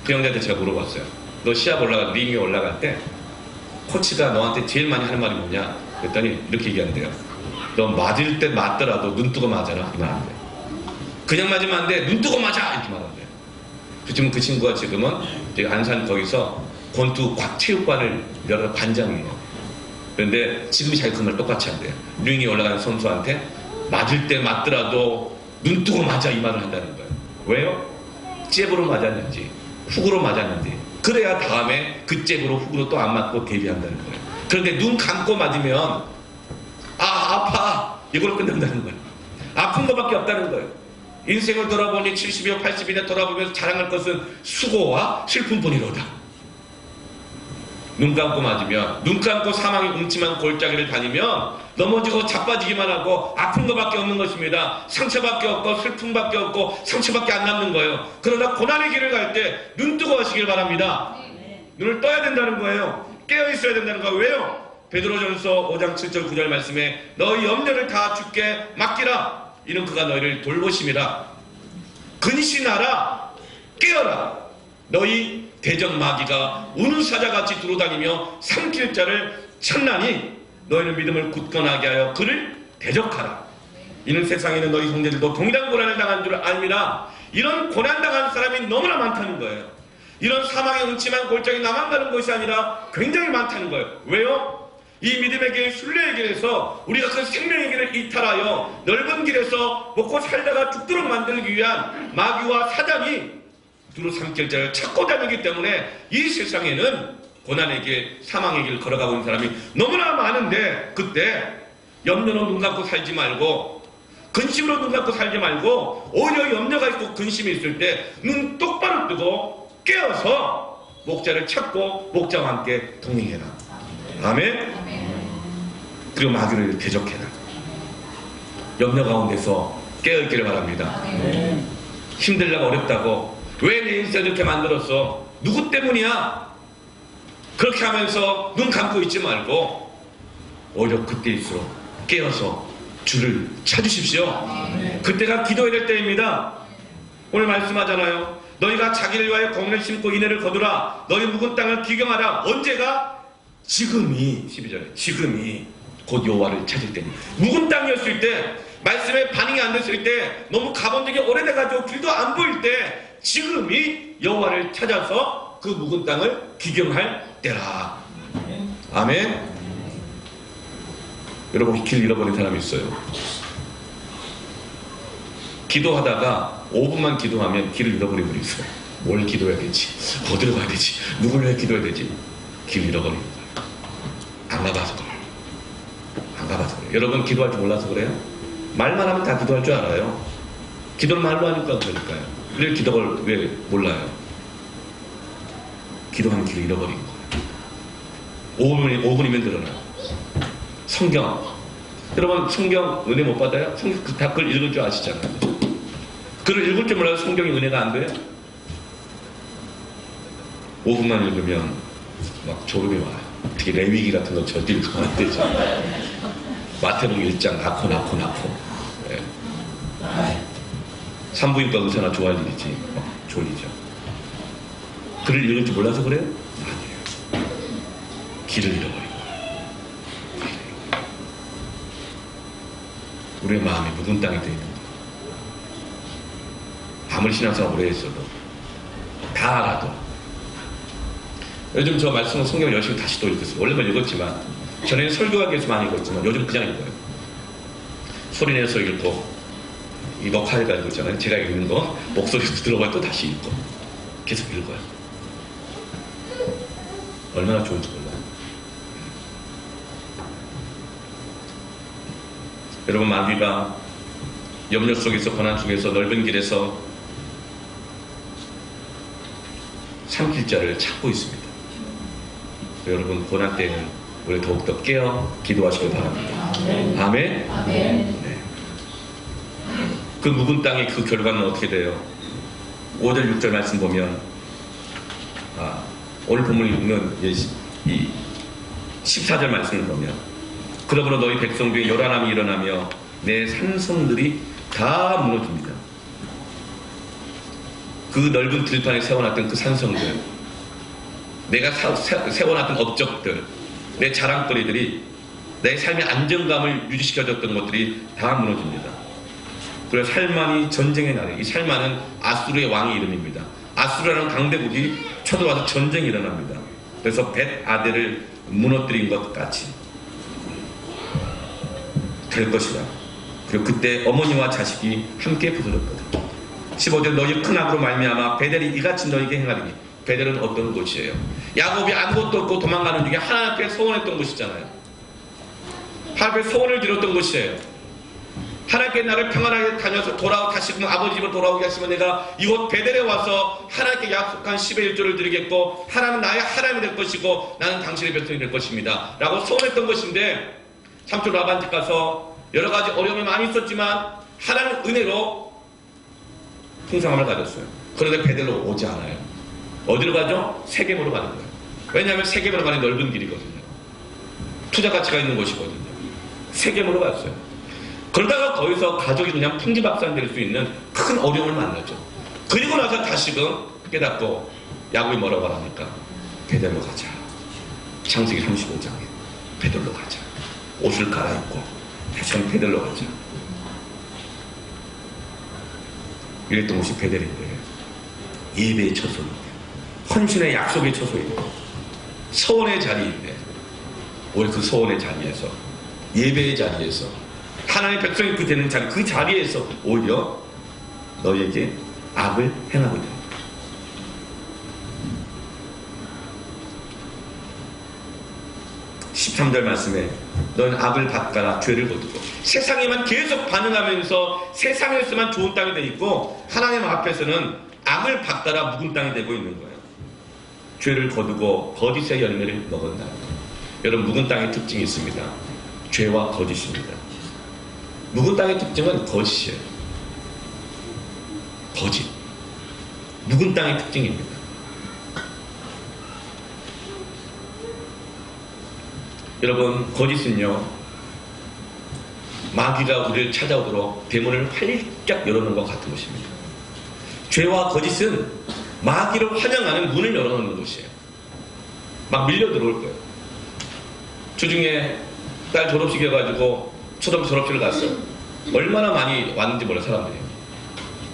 그 형제한테 제가 물어봤어요. 너 시합 링에 올라갈 때 코치가 너한테 제일 많이 하는 말이 뭐냐? 그랬더니 이렇게 얘기한대요. 너 맞을 때 맞더라도 눈 뜨고 맞아라. 이 말 안 돼. 그냥 맞으면 안 돼. 눈 뜨고 맞아. 이렇게 말한대요. 지금 그 친구가 지금은 안산 거기서 권투 체육관을 열어 관장이에요. 그런데 지금이 자기 그 말 똑같이 한대요. 링에 올라가는 선수한테 맞을 때 맞더라도 눈 뜨고 맞아 이 말을 한다는 거예요. 왜요? 잽으로 맞았는지 훅으로 맞았는지 그래야 다음에 그 잽으로 훅으로 또 안 맞고 대비한다는 거예요. 그런데 눈 감고 맞으면 아파 이걸로 끝난다는 거예요. 아픈 것밖에 없다는 거예요. 인생을 돌아보니 70여 80이나 돌아보면서 자랑할 것은 수고와 슬픔뿐이로다. 눈 감고 맞으면 눈 감고 사망의 음침한 골짜기를 다니면 넘어지고 자빠지기만 하고 아픈 것밖에 없는 것입니다. 상처밖에 없고 슬픔밖에 없고 상처밖에 안 남는 거예요. 그러나 고난의 길을 갈 때 눈 뜨고 하시길 바랍니다. 눈을 떠야 된다는 거예요. 깨어 있어야 된다는 거예요. 왜요? 베드로전서 5장 7절 9절 말씀에 너희 염려를 다 주께 맡기라. 이는 그가 너희를 돌보심이라. 근신하라. 깨어라. 너희 대적 마귀가 우는 사자같이 두루다니며 삼킬 자를 찾나니 너희는 믿음을 굳건하게 하여 그를 대적하라. 이는 세상에는 너희 형제들도 동일한 고난을 당한 줄 알미라. 이런 고난당한 사람이 너무나 많다는 거예요. 이런 사망의 음침한 골짜기 나만 가는 것이 아니라 굉장히 많다는 거예요. 왜요? 이 믿음의 길, 순례의 길에서 우리가 그 생명의 길을 이탈하여 넓은 길에서 먹고 살다가 죽도록 만들기 위한 마귀와 사단이 두루 삼킬 자를 찾고 다니기 때문에 이 세상에는 고난의 길, 사망의 길을 걸어가고 있는 사람이 너무나 많은데 그때 염려로 눈 감고 살지 말고 근심으로 눈 감고 살지 말고 오히려 염려가 있고 근심이 있을 때 눈 똑바로 뜨고 깨어서 목자를 찾고 목자와 함께 동행해라. 아멘. 그리고 마귀를 대적해라. 염려 가운데서 깨어있기를 바랍니다. 힘들다고 어렵다고 왜 내 인생을 이렇게 만들었어? 누구 때문이야? 그렇게 하면서 눈 감고 있지 말고 오히려 그때일수록 깨어서 주를 찾으십시오. 그때가 기도해야 될 때입니다. 오늘 말씀하잖아요. 너희가 자기를 위하여 공을 심고 인애를 거두라. 너희 묵은 땅을 기경하라. 언제가? 지금이 12절에 지금이 곧 여호와를 찾을 때니. 묵은 땅이었을 때 말씀에 반응이 안 됐을 때 너무 가본 적이 오래돼가지고 길도 안 보일 때 지금이 여호와를 찾아서 그 묵은 땅을 기경할 때라. 아멘. 여러분 길 잃어버린 사람이 있어요. 기도하다가 5분만 기도하면 길을 잃어버린 분이 있어요. 뭘 기도해야 되지? 어디로 가야 되지? 누구를 왜 기도해야 되지? 길 잃어버린 거예요. 안 가봐서 그래요. 안 가봐서 그래요. 여러분 기도할 줄 몰라서 그래요? 말만 하면 다 기도할 줄 알아요. 기도를 말로 하니까 그러니까요. 왜 기도를 왜 몰라요? 기도하는 길을 잃어버린 거예요. 5분이면 늘어나요. 성경. 여러분 성경 은혜 못 받아요? 성경 다 글 읽을 줄 아시잖아요. 글을 읽을 줄 몰라도 성경이 은혜가 안 돼요? 5분만 읽으면 막 졸음이 와요. 특히 레위기 같은 거 절대 읽으면 안 되죠. 마태복음 1장 낳고. 네. 산부인과 의사나 좋아할 일이지 막 졸리죠. 글을 읽을 줄 몰라서 그래요? 아니에요. 길을 잃어버린 거예요. 우리의 마음이 묵은 땅이 되어 있는 거예요. 아무리 신앙생활 오래 했어도 다 알아도 요즘 저 말씀은 성경을 열심히 다시 또 읽었어요. 원래만 읽었지만 전에는 설교하기 위해서 많이 읽었지만 요즘 그냥 읽어요. 소리내서 읽고 이 녹화해가지고 있잖아요. 제가 읽는 거 목소리도 들어봐야 또 다시 읽고 계속 읽어요. 얼마나 좋은지 몰라요. 여러분 마귀가 염려 속에서 고난 속에서 넓은 길에서 삼킬 자를 찾고 있습니다. 여러분 고난 때는 우리 더욱더 깨어 기도하시길 바랍니다. 아멘. 네. 그 묵은 땅의 그 결과는 어떻게 돼요? 5절 6절 말씀 보면 오늘 본문이 있는 이 14절 말씀을 보면 그러므로 너희 백성 중에 요란함이 일어나며 내 산성들이 다 무너집니다. 그 넓은 들판에 세워놨던 그 산성들, 내가 세워놨던 업적들, 내 자랑거리들이 내 삶의 안정감을 유지시켜줬던 것들이 다 무너집니다. 그래서 살만이 전쟁의 날에, 이 살만은 아수르의 왕의 이름입니다. 아수르라는 강대국이 쳐들어와서 전쟁이 일어납니다. 그래서 벳 아델을 무너뜨린 것 같이 될 것이다. 그리고 그때 어머니와 자식이 함께 부서졌거든. 15절 너희 큰 악으로 말미암아 베델이 이같이 너희에게 행하리니. 베델은 어떤 곳이에요? 야곱이 아무것도 없고 도망가는 중에 하나님 앞에 소원했던 곳이잖아요. 하나님 앞에 소원을 드렸던 곳이에요. 하나님께 나를 평안하게 다녀서 다시금 아버지 집으로 돌아오게 하시면 내가 이곳 베델에 와서 하나님께 약속한 10의 1조를 드리겠고 하나님은 나의 하나님이 될 것이고 나는 당신의 백성이 될 것입니다 라고 소원했던 것인데, 삼촌 라반집 가서 여러 가지 어려움이 많이 있었지만 하나님 은혜로 풍성함을 가졌어요. 그런데 베델로 오지 않아요. 어디로 가죠? 세겜으로 가는 거예요. 왜냐하면 세겜으로 가는 넓은 길이거든요. 투자 가치가 있는 곳이거든요. 세겜으로 갔어요. 그러다가 거기서 가족이 그냥 풍지박산 될 수 있는 큰 어려움을 만나죠. 그리고 나서 다시금 깨닫고 야곱이 뭐라고 하니까 베델로 가자. 창세기 35장에 베델로 가자. 옷을 갈아입고 다시금 베델로 가자. 이랬던 곳이 베델인데, 예배의 처소인데, 헌신의 약속의 처소인데, 서원의 자리인데, 오히려 그 서원의 자리에서, 예배의 자리에서, 하나님의 백성이 되는 자리, 그 자리에서 오히려 너희에게 악을 행하고 있다. 13절 말씀에 너희는 악을 받거나 죄를 거두고, 세상에만 계속 반응하면서 세상에서만 좋은 땅이 되어 있고 하나님 앞에서는 악을 받거나 묵은 땅이 되고 있는 거예요. 죄를 거두고 거짓의 열매를 먹었다. 여러분, 묵은 땅의 특징이 있습니다. 죄와 거짓입니다. 묵은 땅의 특징은 거짓이에요. 거짓. 묵은 땅의 특징입니다. 여러분, 거짓은요, 마귀가 우리를 찾아오도록 대문을 활짝 열어놓은 것 같은 것입니다. 죄와 거짓은 마귀를 환영하는 문을 열어놓는 것이에요. 막 밀려 들어올 거예요. 주중에 딸 졸업식이어가지고 초등학교 졸업식을 갔어요. 얼마나 많이 왔는지 몰라요, 사람들이.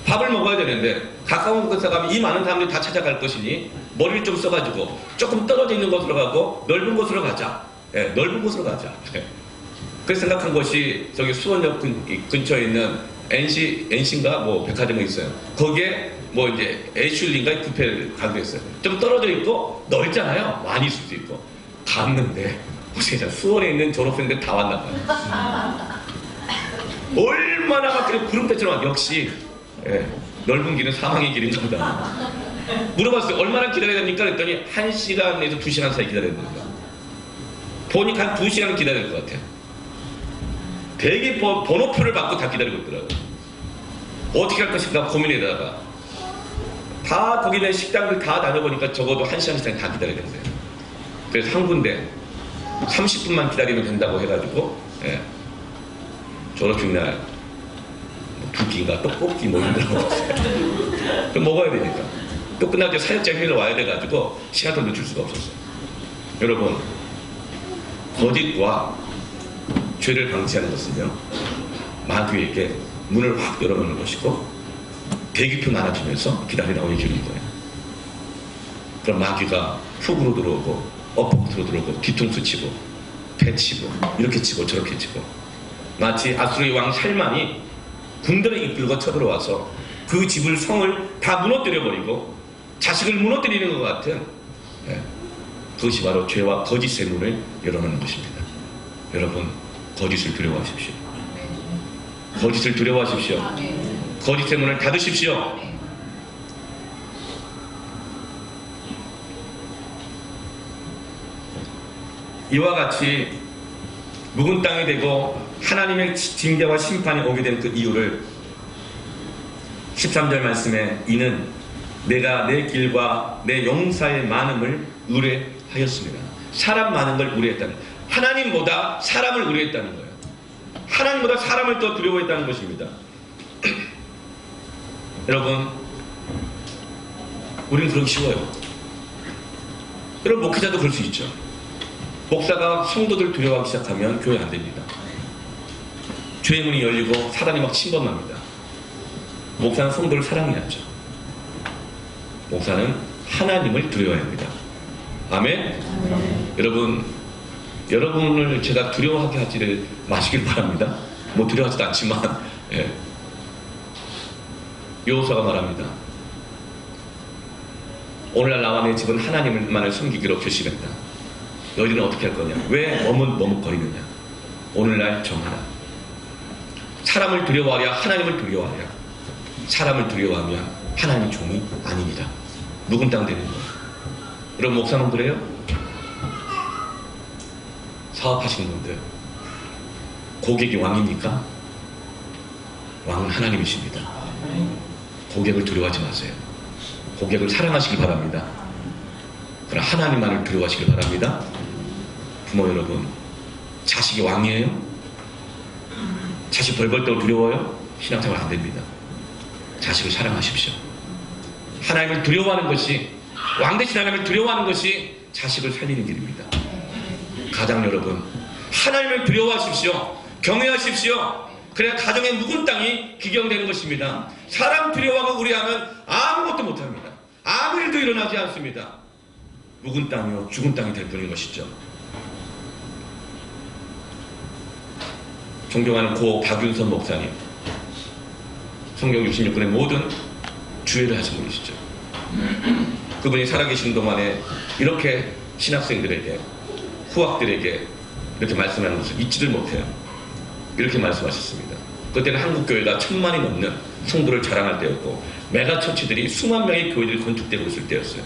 밥을 먹어야 되는데 가까운 곳에 가면 이 많은 사람들이 다 찾아갈 것이니 머리를 좀 써가지고 조금 떨어져 있는 곳으로 가고 넓은 곳으로 가자. 네, 넓은 곳으로 가자. 그래서 생각한 것이 저기 수원역 근처에 있는 NC인가 뭐 백화점이 있어요. 거기에 뭐 이제 애슐리인가 뷔페를 가기로 했어요. 좀 떨어져 있고 넓잖아요. 많이 있을 수 있고. 갔는데 보세요, 수원에 있는 졸업생들 다 왔나 봐요. 얼마나 막 구름대처럼 역시 넓은 길은 사망의 길인가 보다. 물어봤어요. 얼마나 기다려야 됩니까? 그랬더니 1시간에서 2시간 사이 기다려야 됩니다. 보니까 한 2시간은 기다려야 될 것 같아요. 되게 번호표를 받고 다 기다리고 있더라고요. 어떻게 할 것인가 고민에다가 다 거기 있는 식당들 다 다녀보니까 적어도 1시간 이상 다 기다려야 된대요. 그래서 한 군데 30분만 기다리면 된다고 해가지고 졸업식 날 두 끼인가 떡볶이 뭐 이런 거 먹었어요. 그럼 먹어야 되니까. 또 끝날 때 사역장 회의를 와야 돼가지고 시간도 늦출 수가 없었어요. 여러분, 거짓과 죄를 방치하는 것은요, 마귀에게 문을 확 열어놓는 것이고 대기표 나눠주면서 기다리라고 얘기하는 거예요. 그럼 마귀가 훅으로 들어오고 엎어으로 들어오고 뒤통수 치고 배 치고 이렇게 치고 저렇게 치고, 마치 아수르의 왕 살만이 군대를 이끌고 쳐들어와서 그 집을, 성을 다 무너뜨려버리고 자식을 무너뜨리는 것 같은, 그것이 바로 죄와 거짓의 문을 열어놓는 것입니다. 여러분, 거짓을 두려워하십시오. 거짓을 두려워하십시오. 거짓의 문을 닫으십시오. 이와 같이 묵은 땅이 되고 하나님의 징계와 심판이 오게 된 그 이유를 13절 말씀에 이는 내가 내 길과 내 용사의 많음을 의뢰하였습니다. 사람 많은 걸 의뢰했다는 거예요. 하나님보다 사람을 의뢰했다는 거예요. 하나님보다 사람을 더 두려워했다는 것입니다. 여러분, 우리는 그러기 쉬워요. 여러분, 목회자도 그럴 수 있죠. 목사가 성도들 두려워하기 시작하면 교회 안 됩니다. 죄의 문이 열리고 사단이 막 침범합니다. 목사는 성도를 사랑해야죠. 목사는 하나님을 두려워해야 합니다. 아멘? 여러분을 제가 두려워하게 하지를 마시길 바랍니다. 뭐 두려워하지도 않지만, 예. 여호수아가 말합니다. 오늘날 나와 내 집은 하나님만을 섬기기로 결심했다. 너희들은 어떻게 할 거냐? 왜 머뭇거리느냐? 오늘날 정하라. 사람을 두려워하랴 하나님을 두려워하랴. 사람을 두려워하면 하나님의 종이 아닙니다. 묵은땅 되는 거예요. 여러분 목사님 그래요? 사업하시는 분들 고객이 왕입니까? 왕은 하나님이십니다. 고객을 두려워하지 마세요. 고객을 사랑하시기 바랍니다. 그러나 하나님만을 두려워하시기 바랍니다. 부모 여러분, 자식이 왕이에요? 자식 벌벌 떠 두려워요? 신앙생활 안 됩니다. 자식을 사랑하십시오. 하나님을 두려워하는 것이, 왕 대신 하나님을 두려워하는 것이 자식을 살리는 길입니다. 가장 여러분, 하나님을 두려워하십시오. 경외하십시오. 그래야 가정의 묵은 땅이 기경되는 것입니다. 사람 두려워하고 우려하면 아무것도 못합니다. 아무 일도 일어나지 않습니다. 묵은 땅이요 죽은 땅이 될 뿐인 것이죠. 존경하는 고 박윤선 목사님, 성경 66권의 모든 주회를 하신 분이시죠. 그분이 살아계신 동안에 이렇게 신학생들에게, 후학들에게 이렇게 말씀하는 것을 잊지를 못해요. 이렇게 말씀하셨습니다. 그때는 한국교회가 1000만이 넘는 성도를 자랑할 때였고, 메가처치들이 수만 명의 교회들이 건축되고 있을 때였어요.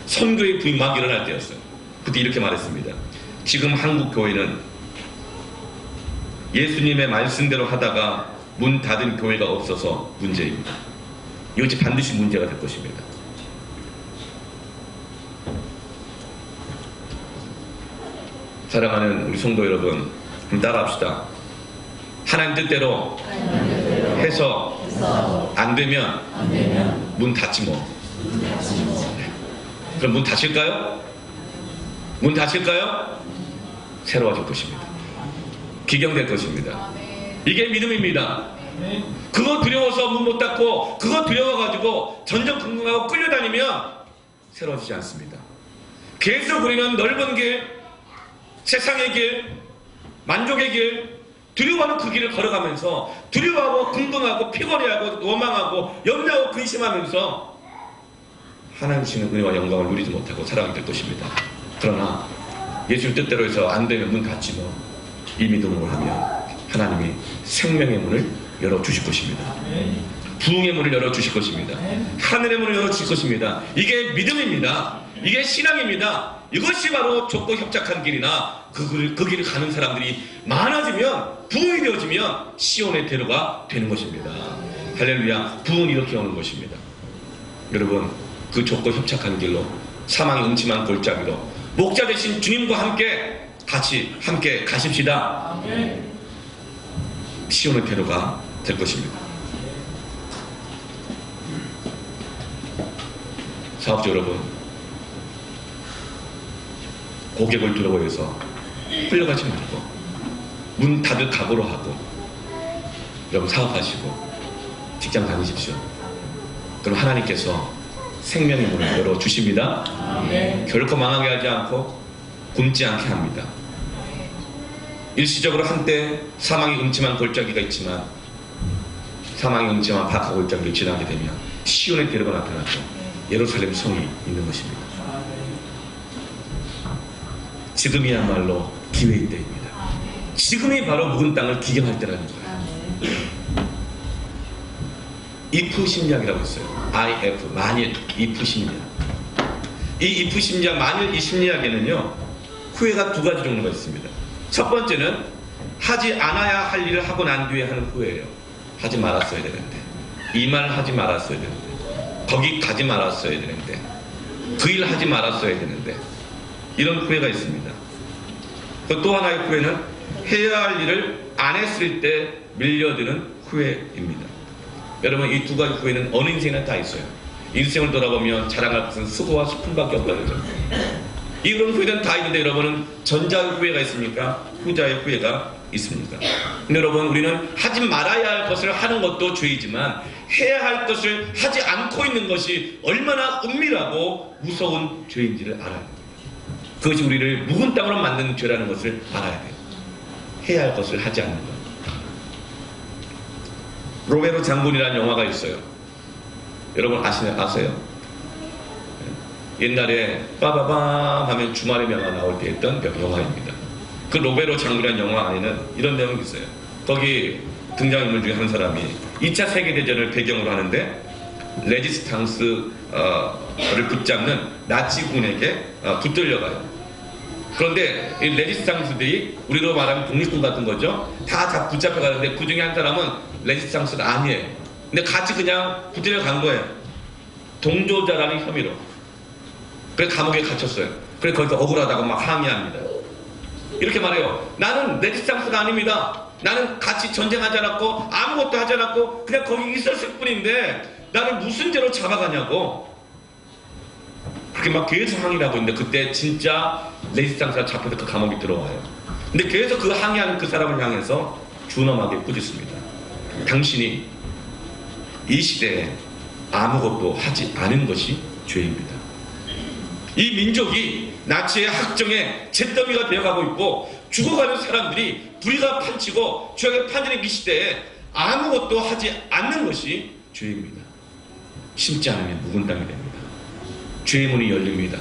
선교의 부임이 막 일어날 때였어요. 그때 이렇게 말했습니다. 지금 한국교회는 예수님의 말씀대로 하다가 문 닫은 교회가 없어서 문제입니다. 이것이 반드시 문제가 될 것입니다. 사랑하는 우리 성도 여러분, 그럼 따라합시다. 하나님 뜻대로 해서 안 되면 문 닫지 뭐. 그럼 문 닫힐까요? 문 닫힐까요? 새로워질 것입니다. 기경될 것입니다. 이게 믿음입니다. 그거 두려워서 문 못 닫고, 그거 두려워가지고 전전긍긍하고 끌려다니면 새로워지지 않습니다. 계속 우리는 넓은 길, 세상의 길, 만족의 길, 두려워하는 그 길을 걸어가면서 두려워하고 궁금하고 피곤해하고 원망하고 염려하고 근심하면서 하나님 주시는 은혜와 영광을 누리지 못하고 살아가게 될 것입니다. 그러나 예수님 뜻대로 해서 안 되면 문 닫지 뭐. 이 믿음을 하면 하나님이 생명의 문을 열어주실 것입니다. 부흥의 문을 열어주실 것입니다. 하늘의 문을 열어주실 것입니다. 이게 믿음입니다. 이게 신앙입니다. 이것이 바로 좁고 협착한 길이나 그 길을 가는 사람들이 많아지면, 부흥이 되어지면 시온의 대로가 되는 것입니다. 할렐루야. 부흥은 이렇게 오는 것입니다. 여러분, 그 좁고 협착한 길로, 사망의 음침한 골짜기로 목자 되신 주님과 함께 가십시다. 시온의 대로가 될 것입니다. 사업자 여러분, 고객을 두려워해서 끌려가지 말고 문 닫을 각오로 하고 여러분 사업하시고 직장 다니십시오. 그럼 하나님께서 생명의 문을 열어주십니다. 결코 망하게 하지 않고 굶지 않게 합니다. 일시적으로 한때 사망의 음침한 골짜기가 있지만, 사망의 음침한 박하 골짜기를 지나게 되면 시온의 대로가 나타나죠. 예루살렘 성이 있는 것입니다. 지금이야말로 기회의 때입니다. 지금이 바로 묵은 땅을 기경할 때라는 거예요. if 심리학이라고 있어요. IF, 만일, if 심리학. 이 if 심리학, 만일 이 심리학에는요, 후회가 두 가지 종류가 있습니다. 첫 번째는 하지 않아야 할 일을 하고 난 뒤에 하는 후회예요. 하지 말았어야 되는데, 이 말 하지 말았어야 되는데, 거기 가지 말았어야 되는데, 그 일 하지 말았어야 되는데, 이런 후회가 있습니다. 또 하나의 후회는 해야 할 일을 안 했을 때 밀려드는 후회입니다. 여러분, 이 두 가지 후회는 어느 인생이나 다 있어요. 인생을 돌아보면 자랑할 것은 수고와 슬픔밖에 없다는 점. 이런 후회는 다 있는데 여러분은 전자의 후회가 있습니까? 후자의 후회가 있습니까? 근데 여러분, 우리는 하지 말아야 할 것을 하는 것도 죄이지만 해야 할 것을 하지 않고 있는 것이 얼마나 은밀하고 무서운 죄인지를 알아야 됩니다. 그것이 우리를 묵은 땅으로 만드는 죄라는 것을 알아야 돼요. 해야 할 것을 하지 않는 것. 로베로 장군이라는 영화가 있어요. 여러분 아세요? 옛날에 빠바밤 하면 주말의 명화 나올 때 했던 영화입니다. 그 로베로 장군이라는 영화 안에는 이런 내용이 있어요. 거기 등장인물 중에 한 사람이 2차 세계대전을 배경으로 하는데 레지스탕스를 붙잡는 나치군에게 붙들려가요. 그런데 이 레지스탕스들이 우리로 말하면 독립군 같은 거죠. 다 붙잡혀가는데 그 중에 한 사람은 레지스탕스가 아니에요. 근데 같이 그냥 붙들려간 거예요. 동조자라는 혐의로. 그래서 감옥에 갇혔어요. 그래서 거기서 억울하다고 막 항의합니다. 이렇게 말해요. 나는 레지스탕스가 아닙니다. 나는 같이 전쟁하지 않았고 아무것도 하지 않았고 그냥 거기 있었을 뿐인데 나를 무슨 죄로 잡아가냐고. 그렇게 막 계속 항의를 하고 있는데 그때 진짜 레지스탕스가 잡혀서 그 감옥에 들어와요. 근데 계속 그 항의하는 그 사람을 향해서 준엄하게 꾸짖습니다. 당신이 이 시대에 아무것도 하지 않은 것이 죄입니다. 이 민족이 나치의 학정의 잿더미가 되어가고 있고 죽어가는 사람들이 불의가 판치고 죄악의 판전의 이 시대에 아무것도 하지 않는 것이 죄입니다. 심지 않으면 묵은 땅이 됩니다. 죄의 문이 열립니다.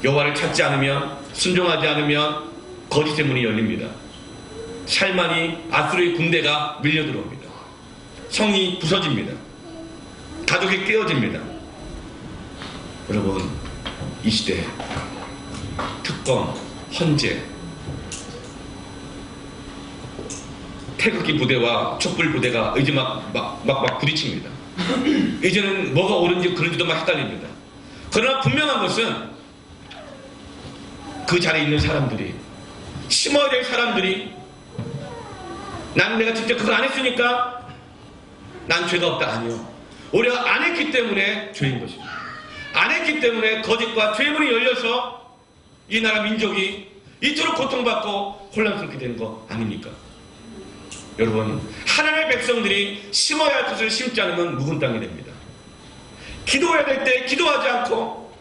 여호와를 찾지 않으면, 순종하지 않으면 거짓의 문이 열립니다. 살만이 아수르의 군대가 밀려들어옵니다. 성이 부서집니다. 가족이 깨어집니다. 여러분, 이 시대 특검, 헌재, 태극기 부대와 촛불 부대가 이제 막 부딪힙니다. 이제는 뭐가 옳은지 그런지도 막 헷갈립니다. 그러나 분명한 것은 그 자리에 있는 사람들이, 심어야 될 사람들이, 나는 내가 직접 그걸 안 했으니까 난 죄가 없다. 아니요. 우리가 안 했기 때문에 죄인 것입니다. 안 했기 때문에 거짓과 죄의 문이 열려서 이 나라 민족이 이토록 고통받고 혼란스럽게 되는 거 아닙니까? 여러분, 하나님의 백성들이 심어야 할 것을 심지 않으면 묵은 땅이 됩니다. 기도해야 될 때 기도하지 않고,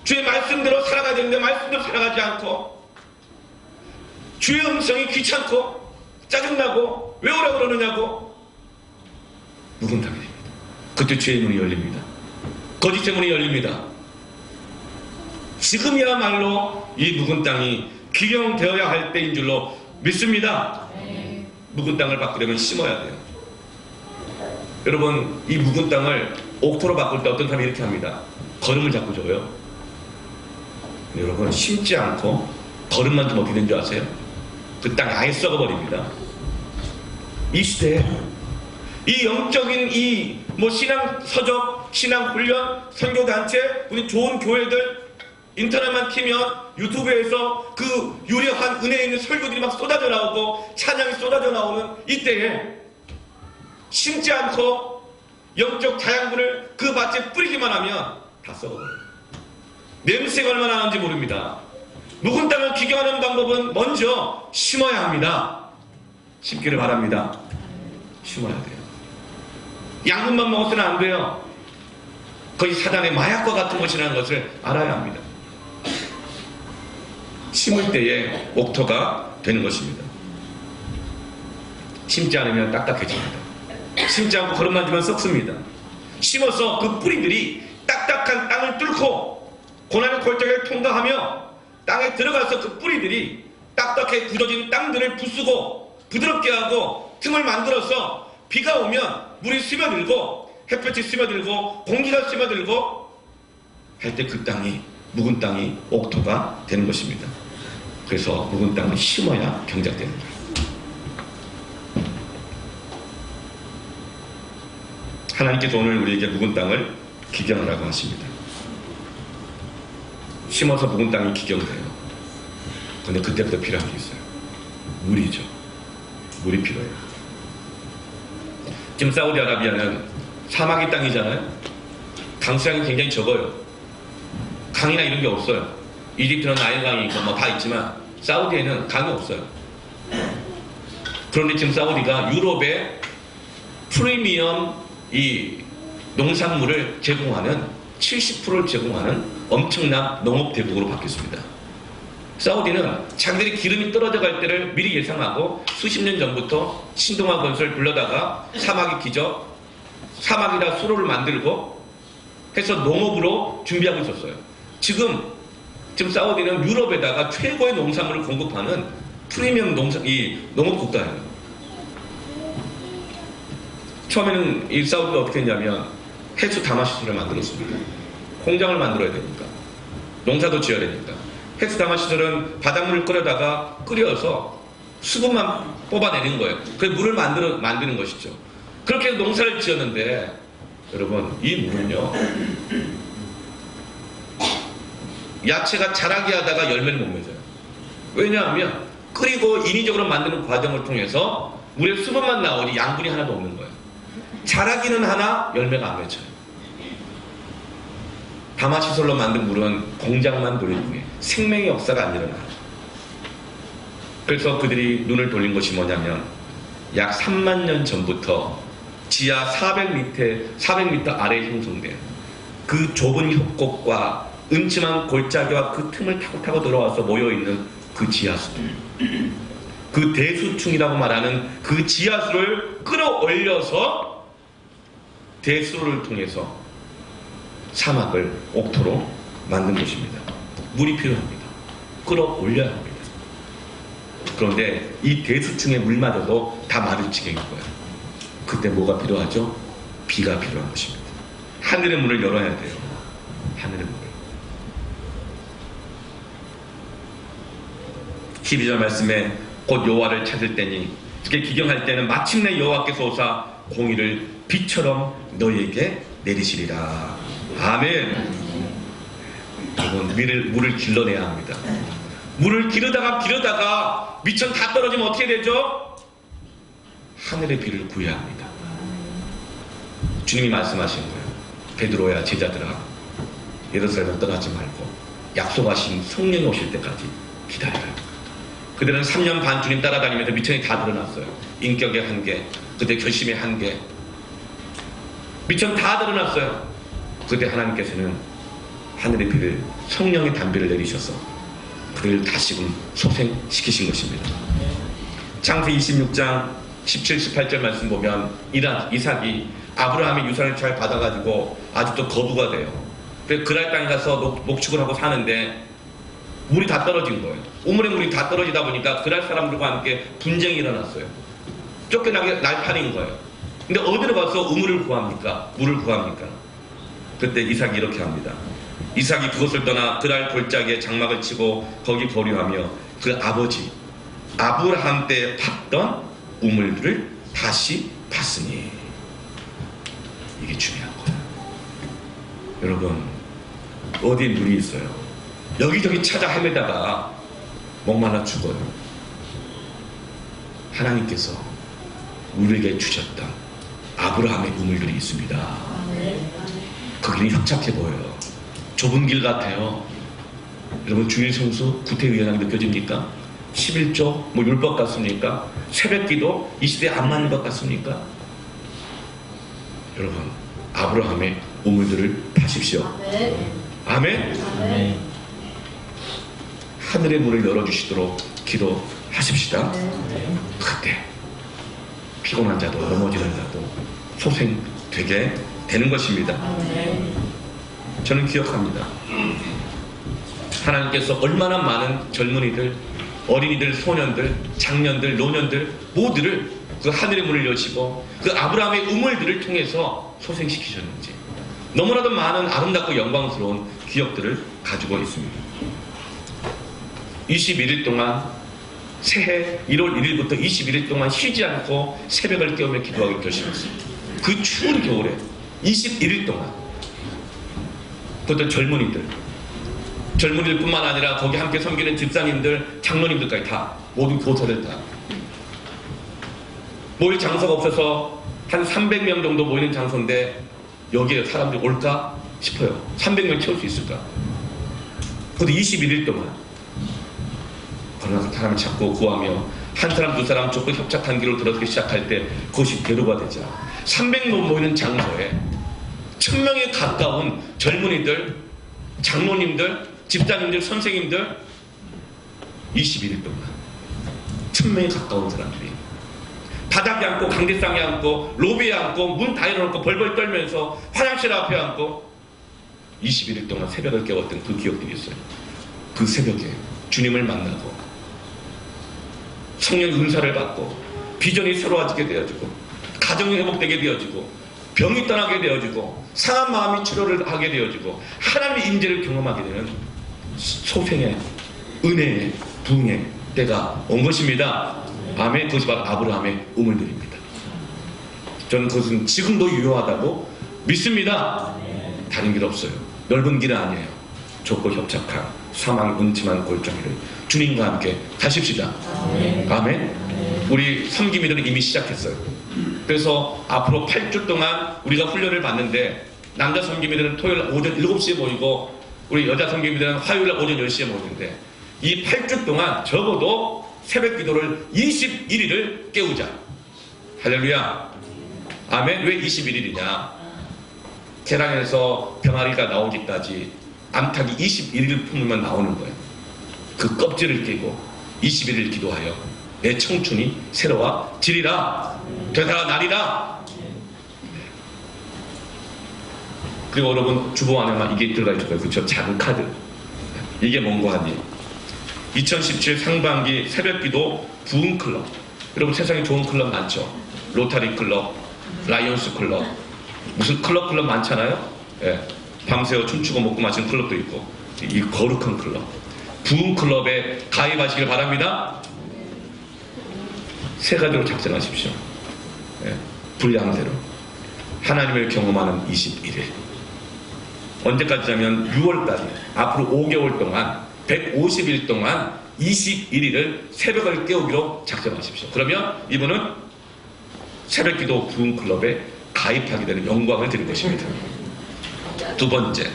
주의 말씀대로 살아가야 되는데 말씀대로 살아가지 않고, 주의 음성이 귀찮고 짜증나고 왜 오라고 그러느냐고, 묵은 땅이 됩니다. 그때 죄의 문이 열립니다. 거짓의 문이 열립니다. 지금이야말로 이 묵은 땅이 기경되어야 할 때인 줄로 믿습니다. 묵은 땅을 바꾸려면 심어야 돼요. 여러분, 이 묵은 땅을 옥토로 바꿀 때 어떤 사람이 이렇게 합니다. 거름을 자꾸 줘요. 여러분, 심지 않고 거름만 좀 어떻게 된 줄 아세요? 그 땅이 아예 썩어버립니다. 이 시대에 이 영적인 신앙 서적, 신앙 훈련, 선교단체, 우리 좋은 교회들 인터넷만 키면 유튜브에서 그 유력한 은혜 있는 설교들이 막 쏟아져 나오고 찬양이 쏟아져 나오는 이때에 심지 않고 영적 자양분을 그 밭에 뿌리기만 하면 다 썩어버려요. 냄새가 얼마나 나는지 모릅니다. 묵은 땅을 기경하는 방법은 먼저 심어야 합니다. 심기를 바랍니다. 심어야 돼요. 양분만 먹어서는 안 돼요. 거의 사단의 마약과 같은 것이라는 것을 알아야 합니다. 심을 때에 옥토가 되는 것입니다. 심지 않으면 딱딱해집니다. 심지 않고 거름만 주면 썩습니다. 심어서 그 뿌리들이 딱딱한 땅을 뚫고 고난의 골짜기를 통과하며 땅에 들어가서 그 뿌리들이 딱딱해 굳어진 땅들을 부수고 부드럽게 하고 틈을 만들어서 비가 오면 물이 스며들고 햇볕이 스며들고 공기가 스며들고 할 때 그 땅이, 묵은 땅이 옥토가 되는 것입니다. 그래서 묵은 땅을 심어야 경작되는 거예요. 하나님께서 오늘 우리에게 묵은 땅을 기경하라고 하십니다. 심어서 묵은 땅이 기경돼요. 그런데 그때부터 필요한 게 있어요. 물이죠. 물이 필요해요. 지금 사우디아라비아는 사막의 땅이잖아요. 강수량이 굉장히 적어요. 강이나 이런 게 없어요. 이집트는 나일강이 있고 뭐 다 있지만 사우디에는 강이 없어요. 그런데 지금 사우디가 유럽의 프리미엄 이 농산물을 제공하는 70%를 제공하는 엄청난 농업 대국으로 바뀌었습니다. 사우디는 자기들이 기름이 떨어져 갈 때를 미리 예상하고 수십 년 전부터 신동아 건설 불러다가 사막이 기적, 사막이라 수로를 만들고 해서 농업으로 준비하고 있었어요. 지금 사우디는 유럽에다가 최고의 농산물을 공급하는 프리미엄 농업 국가예요. 처음에는 이 사우디가 어떻게 했냐면 해수 담화 시설을 만들었습니다. 공장을 만들어야 되니까, 농사도 지어야 되니까. 해수 담화 시설은 바닷물을 끓여서 수분만 뽑아내는 거예요. 그래서 물을 만드는 것이죠. 그렇게 해서 농사를 지었는데 여러분, 이 물은요, 야채가 자라게 하다가 열매를 못 맺어요. 왜냐하면 끓이고 인위적으로 만드는 과정을 통해서 물에 수분만 나오지 양분이 하나도 없는 거예요. 자라기는 하나, 열매가 안 맺혀요. 담화시설로 만든 물은 공장만 돌릴 뿐이에요. 생명의 역사가 안 일어나요. 그래서 그들이 눈을 돌린 것이 뭐냐면 약 3만 년 전부터 지하 400m 아래에 형성된 그 좁은 협곡과 음침한 골짜기와 그 틈을 타고 들어와서 모여있는 그 지하수들, 그 대수충이라고 말하는 그 지하수를 끌어올려서 대수로를 통해서 사막을 옥토로 만든 것입니다. 물이 필요합니다. 끌어올려야 합니다. 그런데 이 대수충의 물마저도 다 마를 지경인 거예요. 그때 뭐가 필요하죠? 비가 필요한 것입니다. 하늘의 문을 열어야 돼요. 하늘의 문을. 12절 말씀에 곧 여호와를 찾을 때니 그게 기경할 때는 마침내 여호와께서 오사 공의를 비처럼 너희에게 내리시리라. 아멘. 여러분, 물을 길러내야 합니다. 물을 기르다가 미천 다 떨어지면 어떻게 되죠? 하늘의 비를 구해야 합니다. 주님이 말씀하신 거예요. 베드로야, 제자들아, 예루살렘을 떠나지 말고 약속하신 성령이 오실 때까지 기다려요. 그들은 3년 반 주님 따라다니면서 미천이 다 드러났어요. 인격의 한계, 그때 결심의 한계, 미천 다 드러났어요. 그때 하나님께서는 하늘의 비를, 성령의 담비를 내리셔서 그를 다시금 소생시키신 것입니다. 창세 26장 17, 18절 말씀 보면 이삭이 아브라함의 유산을 잘 받아가지고 아직도 거부가 돼요. 그래서 그랄 땅에 가서 목축을 하고 사는데 물이 다 떨어진 거예요. 우물의 물이 다 떨어지다 보니까 그랄 사람들과 함께 분쟁이 일어났어요. 쫓겨나게 날판인 거예요. 근데 어디로 가서 우물을 구합니까? 물을 구합니까? 그때 이삭이 이렇게 합니다. 이삭이 그것을 떠나 그랄 골짜기에 장막을 치고 거기 거류하며 그 아버지 아브라함 때 팠던 우물들을 다시 팠으니. 이게 중요한 거예요. 여러분, 어디에 물이 있어요? 여기저기 찾아 헤매다가 목말라 죽어요. 하나님께서 우리에게 주셨던 아브라함의 우물들이 있습니다. 그 길이 협착해 보여요. 좁은 길 같아요. 여러분, 주일 성수 구태의연하게 느껴집니까? 11조 뭐 율법 같습니까? 새벽기도 이 시대에 안 맞는 것 같습니까? 여러분, 아브라함의 우물들을 파십시오. 아멘. 아멘. 하늘의 문을 열어주시도록 기도하십시다. 그때 피곤한 자도 넘어지는 자도 소생되게 되는 것입니다. 저는 기억합니다. 하나님께서 얼마나 많은 젊은이들, 어린이들, 소년들, 장년들, 노년들 모두를 그 하늘의 문을 여시고 그 아브라함의 우물들을 통해서 소생시키셨는지 너무나도 많은 아름답고 영광스러운 기억들을 가지고 있습니다. 21일 동안 새해 1월 1일부터 21일 동안 쉬지 않고 새벽을 깨우며 기도하기로 결심했습니다. 그 추운 겨울에 21일 동안 그것도 젊은이들뿐만 아니라 거기 함께 섬기는 집사님들, 장로님들까지 다 모든 교사들 다 모일 장소가 없어서 한 300명 정도 모이는 장소인데 여기에 사람들이 올까 싶어요. 300명 채울 수 있을까? 그것도 21일 동안 그러나 사람을 찾고 구하며 한 사람 두 사람 좁고 협착한 길을 들어서기 시작할 때 그것이 대로가 되자 300명 모이는 장소에 1000명에 가까운 젊은이들, 장로님들, 집사님들, 선생님들 21일 동안 1000명에 가까운 사람들이 바닥에 앉고 강대상에 앉고 로비에 앉고 문 다 열어놓고 벌벌 떨면서 화장실 앞에 앉고 21일 동안 새벽을 깨웠던 그 기억들이 있어요. 그 새벽에 주님을 만나고 성령 은사를 받고 비전이 새로워지게 되어지고 가정이 회복되게 되어지고 병이 떠나게 되어지고 상한 마음이 치료를 하게 되어지고 하나님의 임재를 경험하게 되는 소생의 은혜의 부흥의 때가 온 것입니다. 아멘. 그것이 바로 아브라함의 우물들입니다. 저는 그것은 지금도 유효하다고 믿습니다. 다른 길 없어요. 넓은 길은 아니에요. 좁고 협착한 사망 음침한 골짜기를 주님과 함께 가십시다. 아멘. 우리 섬김이들은 이미 시작했어요. 그래서 앞으로 8주 동안 우리가 훈련을 받는데 남자 섬김이들은 토요일 오전 7시에 모이고 우리 여자 섬김이들은 화요일 오전 10시에 모이는데 이 8주 동안 적어도 새벽 기도를 21일을 깨우자. 할렐루야. 아멘. 왜 21일이냐? 계란에서 병아리가 나오기까지 암탉이 21일 품으면 나오는 거예요. 그 껍질을 깨고 21일 기도하여 내 청춘이 새로워지리라. 되살아 나리라. 그리고 여러분 주보 안에만 이게 들어가 있을 거예요. 그렇죠? 작은 카드. 이게 뭔고 하니 2017 상반기 새벽기도 부흥클럽. 여러분 세상에 좋은 클럽 많죠? 로타리 클럽, 라이온스 클럽, 무슨 클럽 많잖아요? 예. 밤새워 춤추고 먹고 마시는 클럽도 있고 이 거룩한 클럽 부흥클럽에 가입하시길 바랍니다. 세 가지로 작성하십시오. 예. 분량대로 하나님을 경험하는 21일 언제까지냐면 6월까지 앞으로 5개월 동안 150일 동안 21일을 새벽을 깨우기로 작정하십시오. 그러면 이분은 새벽기도 부흥클럽에 가입하게 되는 영광을 드릴 것입니다. 두 번째,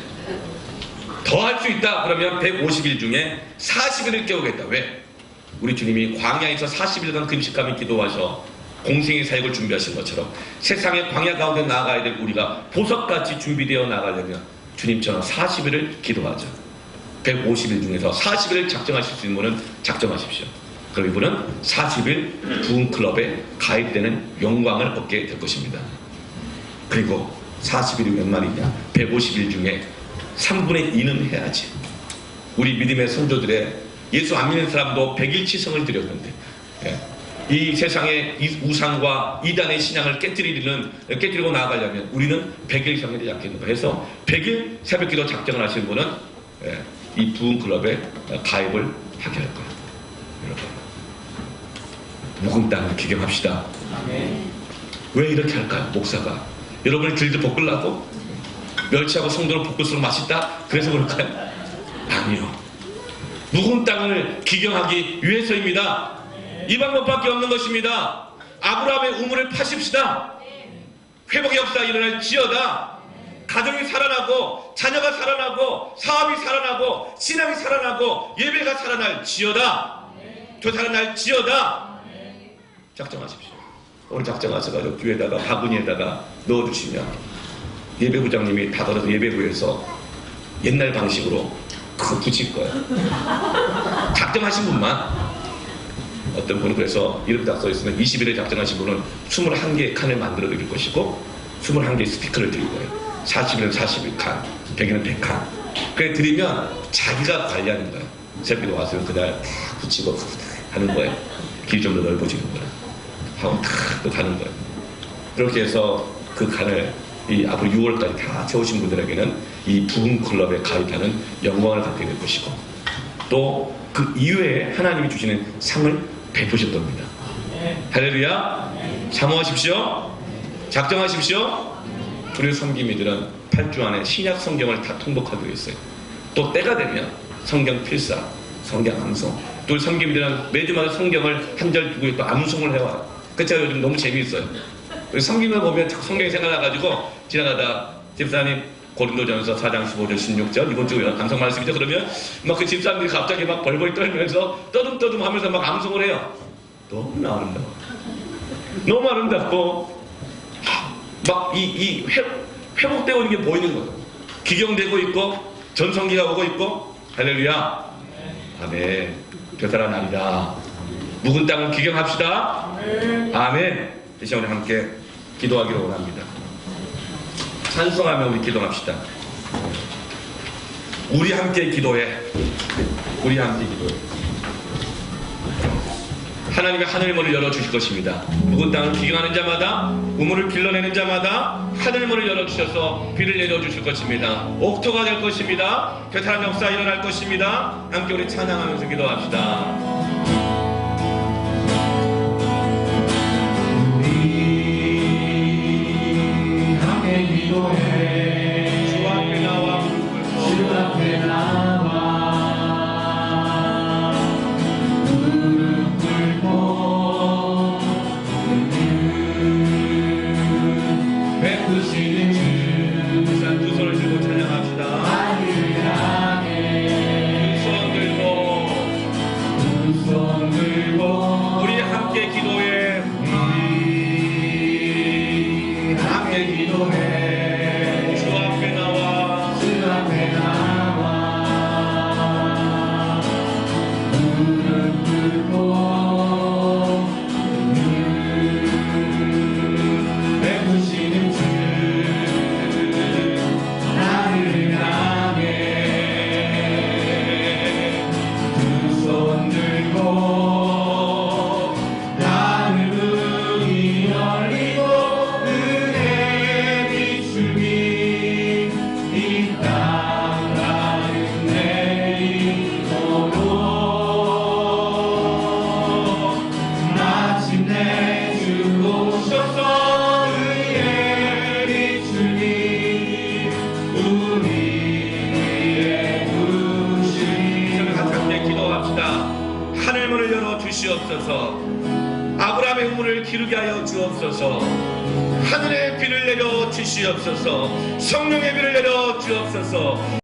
더 할 수 있다. 그러면 150일 중에 40일을 깨우겠다. 왜? 우리 주님이 광야에서 40일간 금식하며 기도하셔 공생의 사역을 준비하신 것처럼 세상의 광야 가운데 나아가야 될 우리가 보석같이 준비되어 나가려면 주님처럼 40일을 기도하자. 150일 중에서 40일을 작정하실 수 있는 분은 작정하십시오. 그럼 이분은 40일 부흥클럽에 가입되는 영광을 얻게 될 것입니다. 그리고 40일이 몇 말이냐? 150일 중에 3분의 2는 해야지. 우리 믿음의 선조들의 예수 안 믿는 사람도 100일 치성을 드렸는데 이 세상의 이 우상과 이단의 신앙을 깨뜨리고 나아가려면 우리는 100일 이상이 되지 않겠는가 해서 100일 새벽기도 작정을 하시는 분은 이 부흥클럽에 가입을 하게 할 거예요. 여러분 묵은 땅을 기경합시다. 왜 이렇게 할까요? 목사가 여러분이 들도 볶으려고? 멸치하고 성도를 볶을수록 맛있다? 그래서 그럴까요? 아니요. 묵은 땅을 기경하기 위해서입니다. 이 방법밖에 없는 것입니다. 아브라함의 우물을 파십시다. 회복의 역사가 일어날 지어다. 가정이 살아나고 자녀가 살아나고 사업이 살아나고 신앙이 살아나고 예배가 살아날 지어다. 되살아날 지어다. 작정하십시오. 오늘 작정하셔가지고 뒤에다가 바구니에다가 넣어주시면 예배부장님이 다 걸어서 예배부에서 옛날 방식으로 그거 붙일 거예요. 작정하신 분만. 어떤 분은 그래서 이렇게 딱 써있으면 20일에 작정하신 분은 21개의 칸을 만들어 드릴 것이고 21개의 스피커를 드릴 거예요. 40일은 41칸, 100일은 100칸. 그래 드리면 자기가 관리하는 거예요. 새벽에 와서 그날 다 붙이고 하는 거예요. 길이 좀 더 넓어지는 거예요. 하고 탁 가는 거예요. 그렇게 해서 그 칸을 이 앞으로 6월까지 다 채우신 분들에게는 이 부흥클럽에 가입하는 영광을 갖게 될 것이고 또 그 이외에 하나님이 주시는 상을 베푸실 겁니다. 할렐루야. 사모하십시오. 작정하십시오. 우리 섬김이들은 8주 안에 신약 성경을 다 통독하기로 했어요. 또 때가 되면 성경 필사, 성경 암송. 또 우리 섬김이들은 매주마다 성경을 한 절 두고 또 암송을 해와요. 그 제가 요즘 너무 재미있어요. 우리 섬김을 보면 자꾸 성경이 생각나가지고 지나가다 집사님 고린도전서 4장 15절 16절 이번 주 암송 말씀이죠. 그러면 막 그 집사람들이 갑자기 막 벌벌 떨면서 떠듬떠듬 하면서 막 암송을 해요. 너무나 아름다워. 너무 아름답고 막 회복되고 있는 게 보이는 거예요. 기경되고 있고 전성기가 오고 있고 할렐루야. 아멘. 교사란 날이다. 묵은 땅을 기경합시다. 아멘. 이 시간에 함께 기도하기로 원합니다. 찬송하며 우리 기도합시다. 우리 함께 기도해. 우리 함께 기도해. 하나님의 하늘문을 열어주실 것입니다. 묵은 땅을 기경하는 자마다, 우물을 길러내는 자마다 하늘문을 열어주셔서 비를 내려주실 것입니다. 옥토가 될 것입니다. 괴탈한 역사 일어날 것입니다. 함께 우리 찬양하면서 기도합시다. 우리 함께 기도해. 주 앞에 나와 무릎 꿇고 주 앞에 나와 무릎 꿇고 베푸시는 주 두 손을 들고 찬양합시다. 나를 향해 두 손 들고 우리 함께 기도해. 함께 기도해. 주 앞에 나와 주 앞에 나와 무릎 꿇고 베푸시는 주 나를 향해 두 손 들고 하늘이 열리고 은혜의 비춤이 이 땅 가는 내리도록 마침내 주고 오셔서 의의 비춤이 우리 위에 부으시 함께 기도합시다. 하늘문을 열어 주시옵소서. 아브라함의 우물을 기르게 하여 주옵소서. 하늘의 비를 내려 주시옵소서. 성령의 비를 내려 주옵소서.